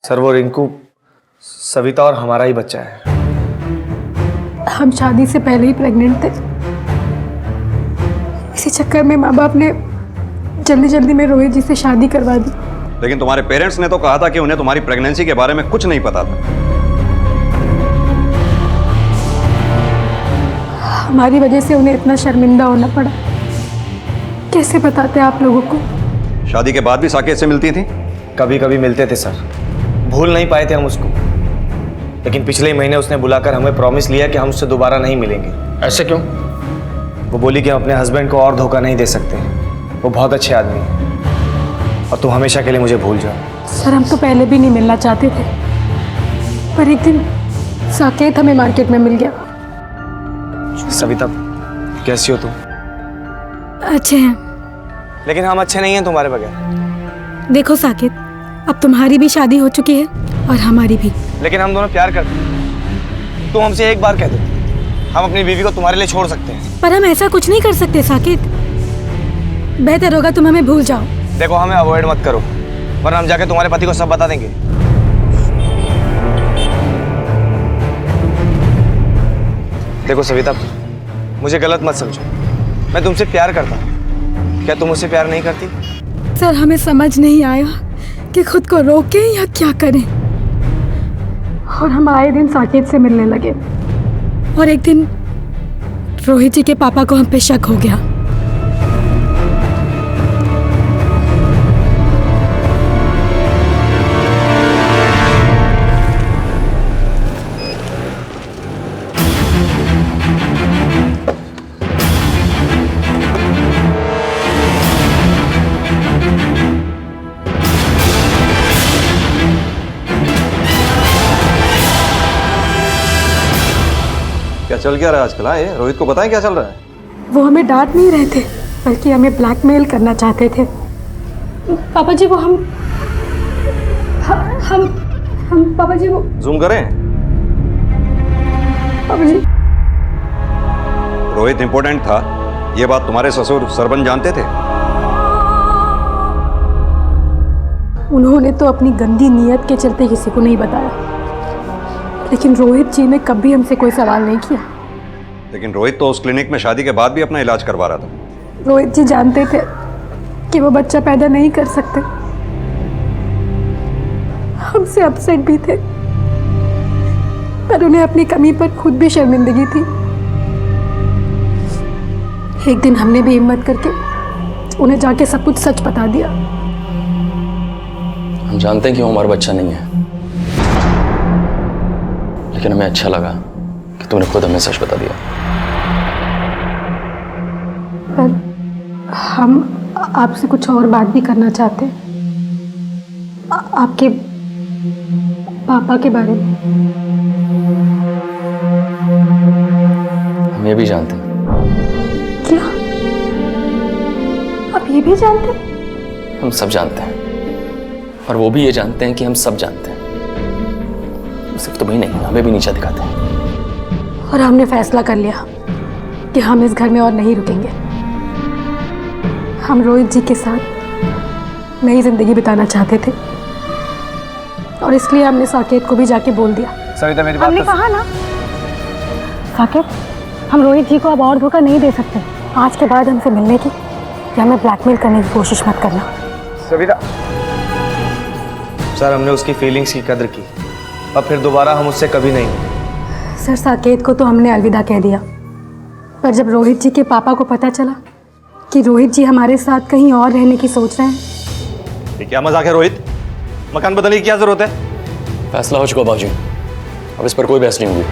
सर वो रिंकू सविता और हमारा ही बच्चा है। हम शादी से पहले ही प्रेग्नेंट थे। इसी चक्कर में माँ बाप ने जल्दी जल्दी में रोहित जी से शादी करवा दी। लेकिन तुम्हारे पेरेंट्स ने तो कहा था कि उन्हें तुम्हारी प्रेगनेंसी के बारे में कुछ नहीं पता था। हमारी वजह से उन्हें इतना शर्मिंदा होना पड़ा। कैसे बताते आप लोगों को? शादी के बाद भी साकेत से मिलती थी? कभी कभी मिलते थे सर, भूल नहीं पाए थे हम उसको। लेकिन पिछले महीने उसने बुलाकर हमें प्रॉमिस लिया कि हम उससे दोबारा नहीं मिलेंगे। ऐसे क्यों? वो बोली कि हम अपने हस्बैंड को और धोखा नहीं दे सकते, वो बहुत अच्छे आदमी हैं और तुम हमेशा के लिए मुझे भूल जाओ। सर हम तो पहले भी नहीं मिलना चाहते थे, पर एक दिन साकेत हमें मार्केट में मिल गया। सविता कैसी हो तुम? अच्छे हैं। लेकिन हम अच्छे नहीं हैं तुम्हारे बगैर। देखो साकेत, अब तुम्हारी भी शादी हो चुकी है और हमारी भी। लेकिन हम दोनों प्यार करते हैं। तुम हमसे एक बार कह दो, हम अपनी बीवी को तुम्हारे लिए छोड़ सकते हैं। पर हम ऐसा कुछ नहीं कर सकते साकेत। बेहतर होगा तुम हमें भूल जाओ। देखो हमें अवॉइड मत करो, वरना हम जाके तुम्हारे पति को सब बता देंगे। देखो सविता, मुझे गलत मत समझो, मैं तुमसे प्यार करता हूँ, क्या तुम मुझसे प्यार नहीं करती? सर हमें समझ नहीं आया कि खुद को रोकें या क्या करें, और हम आए दिन साकेत से मिलने लगे, और एक दिन रोहित जी के पापा को हम पे शक हो गया। क्या चल क्या रहा है आजकल? ये रोहित को पता है क्या चल रहा है? वो हमें डांट नहीं रहे थे, बल्कि हमें ब्लैकमेल करना चाहते थे। पापा जी वो हम पापा जी वो जूम करें? पापा जी रोहित इंपॉर्टेंट था, ये बात तुम्हारे ससुर सरपंच जानते थे? उन्होंने तो अपनी गंदी नीयत के चलते किसी को नहीं बताया, लेकिन रोहित जी ने कभी हमसे कोई सवाल नहीं किया। लेकिन रोहित तो उस क्लिनिक में शादी के बाद भी अपना इलाज करवा रहा था। रोहित जी जानते थे कि वो बच्चा पैदा नहीं कर सकते, हमसे अपसेट भी थे, पर उन्हें अपनी कमी पर खुद भी शर्मिंदगी थी। एक दिन हमने भी हिम्मत करके उन्हें जाके सब कुछ सच बता दिया। हम जानते हैं कि वो हमारा बच्चा नहीं है, लेकिन हमें अच्छा लगा कि तुमने खुद हमें सच बता दिया। पर हम आपसे कुछ और बात भी करना चाहते हैं, आपके पापा के बारे में। हम ये भी जानते हैं। क्या आप ये भी जानते हैं? हम सब जानते हैं, और वो भी ये जानते हैं कि हम सब जानते हैं। सिर्फ तुम्हें नहीं, हमें भी नीचा दिखाते हैं। और हमने फैसला कर लिया कि हम इस घर में और नहीं रुकेंगे। हम रोहित जी के साथ नई जिंदगी बिताना चाहते थे, और इसलिए हमने साकेत को भी जाके बोल दिया। सविता मेरी बात हमने कहा ना साकेत, हम रोहित जी को अब और धोखा नहीं दे सकते। आज के बाद हमसे मिलने की या हमें ब्लैकमेल करने की कोशिश मत करना। सविता सर, हमने उसकी फीलिंग्स की कदर की, अब फिर दोबारा हम उससे कभी नहीं। सर साकेत को तो हमने अलविदा कह दिया, पर जब रोहित जी के पापा को पता चला कि रोहित जी हमारे साथ कहीं और रहने की सोच रहे हैं। ये क्या मजाक है रोहित? मकान बदलने की क्या जरूरत है? फैसला हो चुका बाबूजी, अब इस पर कोई बहस नहीं होगी।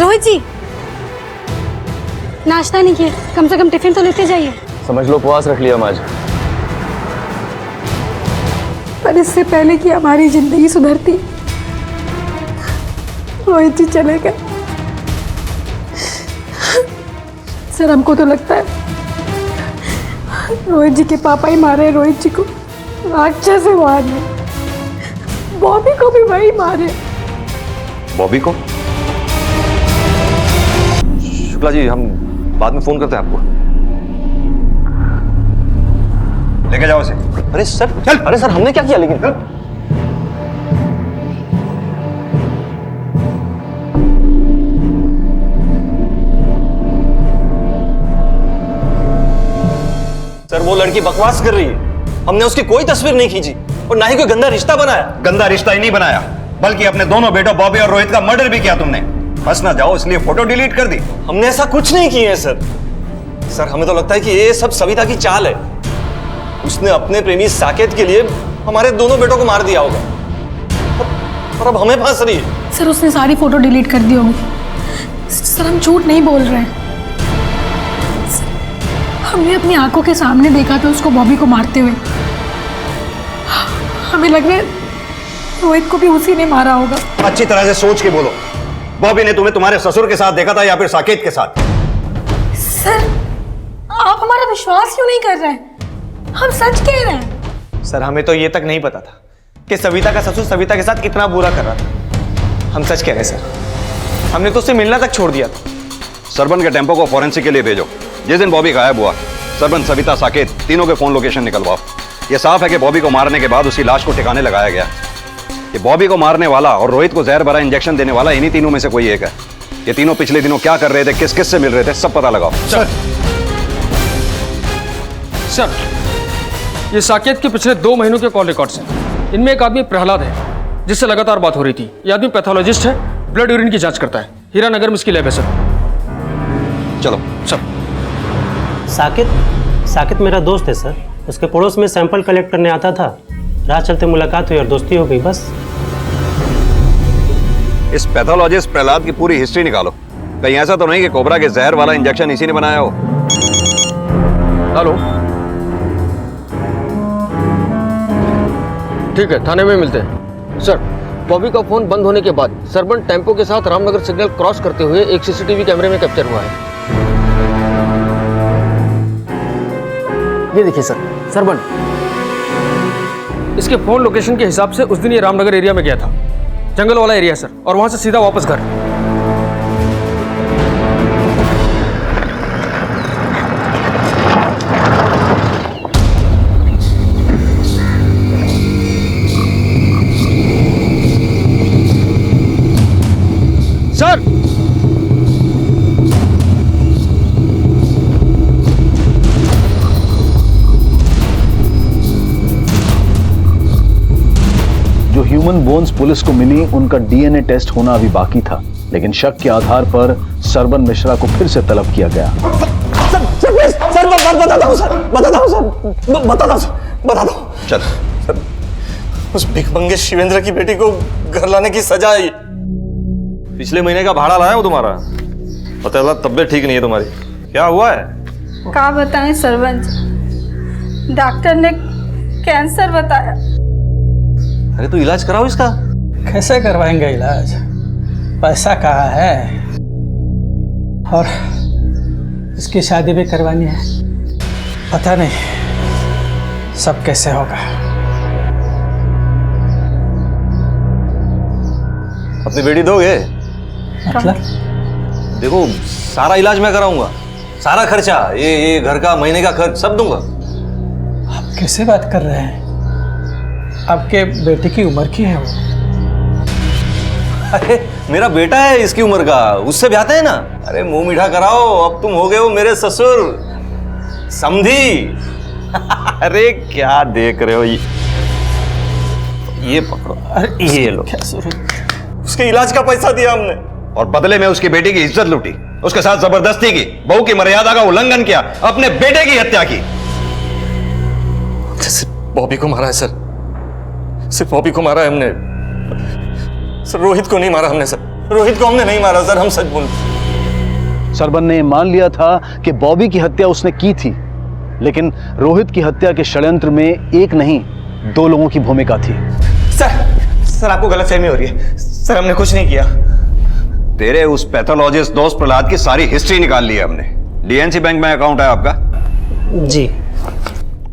रोहित जी नाश्ता नहीं किया, कम से कम टिफिन तो लेते जाइए। समझ लो उपवास रख लिया हम आज। पर इससे पहले कि हमारी जिंदगी सुधरती, रोहित जी चले गए। सर हमको तो लगता है रोहित जी के पापा ही मारे रोहित जी को, राक्षस से मारे। बॉबी को भी वही मारे। बॉबी को? शुक्ला जी, हम बाद में फोन करते हैं आपको। लेके जाओ इसे। अरे सर चल। अरे सर हमने क्या किया? लेकिन सर वो लड़की बकवास कर रही है, हमने उसकी कोई तस्वीर नहीं खींची और ना ही कोई गंदा रिश्ता बनाया। गंदा रिश्ता ही नहीं बनाया, बल्कि अपने दोनों बेटों बॉबी और रोहित का मर्डर भी किया तुमने। फंस ना जाओ इसलिए फोटो डिलीट कर दी। हमने ऐसा कुछ नहीं किया है सर। सर हमें तो लगता है कि ये सब सविता की चाल है। उसने अपने प्रेमी साकेत के लिए हमारे दोनों बेटों को मार दिया होगा, और अब हमें फंस रही है। सर उसने सारी फोटो डिलीट कर दी होगी। सर हम झूठ नहीं बोल रहे हैं, हमने अपनी आंखों के सामने देखा था उसको बॉबी को मारते हुए। हमें लग रहा है रोहित को भी उसी ने मारा होगा। अच्छी तरह से सोच के बोलो, बॉबी ने तुम्हें तुम्हारे ससुर के साथ देखा था या फिर साकेत के साथ? सर आप हमारा विश्वास क्यों नहीं कर रहे हैं? हम सच कह रहे हैं। सर हमें तो ये तक नहीं पता था कि सविता का ससुर सविता के साथ इतना बुरा कर रहा था। हम सच कह रहे हैं सर, हमने तो उससे मिलना तक छोड़ दिया था। सरपंच के टेम्पो को फॉरेंसिक के लिए भेजो। जिस दिन बॉबी गायब हुआ, सरपंच, सविता, साकेत तीनों के फोन लोकेशन निकलवाओ। ये साफ है कि बॉबी को मारने के बाद उसकी लाश को ठिकाने लगाया गया। ये बॉबी को मारने वाला और रोहित को जहर भरा इंजेक्शन देने वाला इन्हीं तीनों में से कोई एक है। ये तीनों पिछले दिनों क्या कर रहे थे, किस किस से मिल रहे थे, सब पता लगाओ। सर, ये साकेत के पिछले 2 महीनों के कॉल रिकॉर्ड्स हैं। इनमें एक आदमी प्रहलाद है जिससे लगातार बात हो रही थी। ये आदमी पैथोलॉजिस्ट है, ब्लड यूरिन की जांच करता है। हीरानगर में इसकी लैब है सर। चलो सर। साकेत मेरा दोस्त है सर। उसके पड़ोस में सैंपल कलेक्ट करने आता था, राह चलते मुलाकात हुई और दोस्ती हो गई, बस। इस पैथोलॉजिस्ट प्रहलाद की पूरी हिस्ट्री निकालो। कहीं ऐसा तो नहीं कि कोबरा के जहर वाला इंजेक्शन इसी ने बनाया हो। हेलो, ठीक है, थाने में मिलते हैं। सर, बॉबी का फोन बंद होने के बाद सरबन टेम्पो के साथ रामनगर सिग्नल क्रॉस करते हुए एक सीसीटीवी कैमरे में कैप्चर हुआ है। ये देखिए सर, सरबन। इसके फोन लोकेशन के हिसाब से उस दिन ये रामनगर एरिया में गया था, जंगल वाला एरिया सर, और वहां से सीधा वापस घर। सर, जो ह्यूमन बोन्स पुलिस को मिली उनका डीएनए टेस्ट होना अभी बाकी था, लेकिन शक के आधार पर सरबन मिश्रा को फिर से तलब किया गया। बता दो। चल। उस भिखमंगे शिवेंद्र की बेटी को घर लाने की सजा है। पिछले महीने का भाड़ा लाया हूं तुम्हारा, पता चला तबीयत ठीक नहीं है तुम्हारी। क्या हुआ है? क्या बताएं सरपंच, डॉक्टर ने कैंसर बताया। अरे तो इलाज कराओ इसका। कैसे करवाएंगे इलाज, पैसा कहाँ है, और इसकी शादी भी करवानी है। पता नहीं सब कैसे होगा। अपनी बेटी दोगे? मतलब देखो, सारा इलाज मैं कराऊंगा, सारा खर्चा, ये घर का महीने का खर्च सब दूंगा। आप कैसे बात कर रहे हैं? आपके बेटे की उम्र की है वो? अरे मेरा बेटा है इसकी उम्र का, उससे ब्याहते हैं ना। अरे मुंह मीठा कराओ, अब तुम हो गए हो मेरे ससुर समधी। अरे क्या देख रहे हो, ये पकड़ो, अरे ये लो। उसके इलाज का पैसा दिया हमने, और बदले में उसकी बेटी की इज्जत लूटी, उसके साथ जबरदस्ती की, बहू की मर्यादा का उल्लंघन किया, अपने बेटे की हत्या की। सिर्फ बॉबी को मारा है सर, सिर्फ बॉबी को मारा है हमने सर। रोहित को नहीं मारा हमने सर, रोहित को हमने नहीं मारा सर, हम सच बोल। सरबन ने मान लिया था कि बॉबी की हत्या उसने की थी, लेकिन रोहित की हत्या के षड्यंत्र में एक नहीं 2 लोगों की भूमिका थी। सर आपको गलतफहमी हो रही है सर, हमने कुछ नहीं किया। तेरे उस पैथोलॉजिस्ट दोस्त प्रहलाद की सारी हिस्ट्री निकाल ली है हमने। डीएनसी बैंक में अकाउंट है आपका? जी।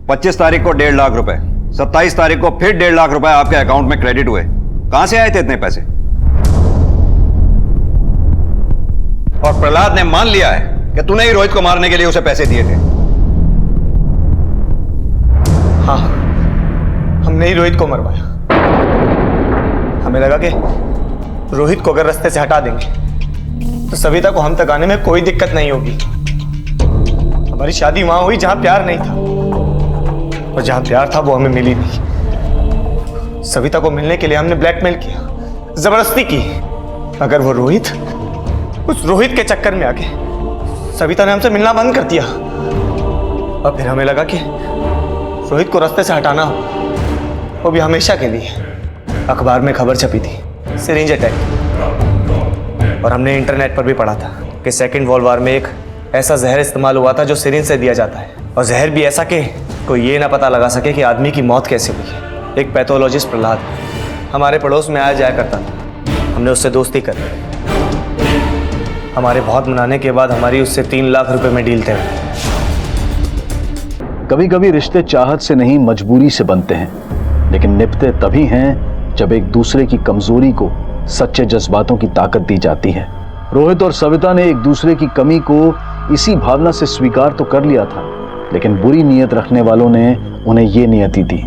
25 तारीख को 1.5 लाख रुपए, 27 तारीख को फिर 1.5 लाख रुपए आपके अकाउंट में क्रेडिट हुए। कहां से आए थे इतने पैसे? और प्रहलाद ने मान लिया है कि तूने ही रोहित को मारने के लिए उसे पैसे दिए थे। हाँ, हमने ही रोहित को मरवाया। हमें लगा कि रोहित को अगर रास्ते से हटा देंगे तो सविता को हम तक आने में कोई दिक्कत नहीं होगी। हमारी शादी वहां हुई जहां प्यार नहीं था, और जहां प्यार था वो हमें मिली नहीं। सविता को मिलने के लिए हमने ब्लैकमेल किया, जबरदस्ती की। अगर वो रोहित, उस रोहित के चक्कर में आके सविता ने हमसे मिलना बंद कर दिया, और फिर हमें लगा कि रोहित को रास्ते से हटाना हो, वो भी हमेशा के लिए। अखबार में खबर छपी थी, सिरिंज अटैक, और हमने इंटरनेट पर भी पढ़ा था कि सेकंड वर्ल्ड वॉर में एक ऐसा जहर इस्तेमाल हुआ था जो सिरिंज से दिया जाता है, और जहर भी ऐसा कि कोई ये ना पता लगा सके कि आदमी की मौत कैसे हुई है। एक पैथोलॉजिस्ट प्रहलाद हमारे पड़ोस में आया जाया करता था, हमने उससे दोस्ती कर ली। हमारे बहुत मनाने के बाद हमारी उससे 3 लाख रुपए में डील तय हुई। कभी कभी रिश्ते चाहत से नहीं मजबूरी से बनते हैं, लेकिन निभते तभी हैं जब एक दूसरे की कमजोरी को सच्चे जज्बातों की ताकत दी जाती है। रोहित और सविता ने एक दूसरे की कमी को इसी भावना से स्वीकार तो कर लिया था, लेकिन बुरी नीयत रखने वालों ने उन्हें ये नियति दी,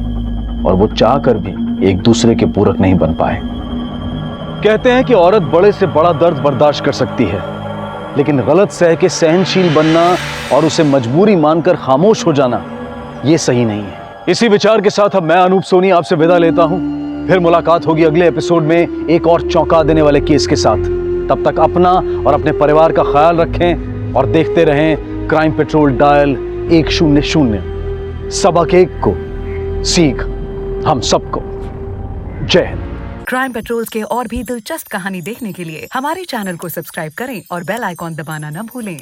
और वो चाहकर भी एक दूसरे के पूरक नहीं बन पाए। कहते हैं कि औरत बड़े से बड़ा दर्द बर्दाश्त कर सकती है, लेकिन गलत सह के सहनशील बनना और उसे मजबूरी मानकर खामोश हो जाना ये सही नहीं है। इसी विचार के साथ अब मैं अनूप सोनी आपसे विदा लेता हूं। फिर मुलाकात होगी अगले एपिसोड में एक और चौंका देने वाले केस के साथ। तब तक अपना और अपने परिवार का ख्याल रखें और देखते रहें क्राइम पेट्रोल डायल 100। सबक एक को सीख हम सबको। जय हिंद। क्राइम पेट्रोल्स के और भी दिलचस्प कहानी देखने के लिए हमारे चैनल को सब्सक्राइब करें और बेल आइकॉन दबाना न भूलें।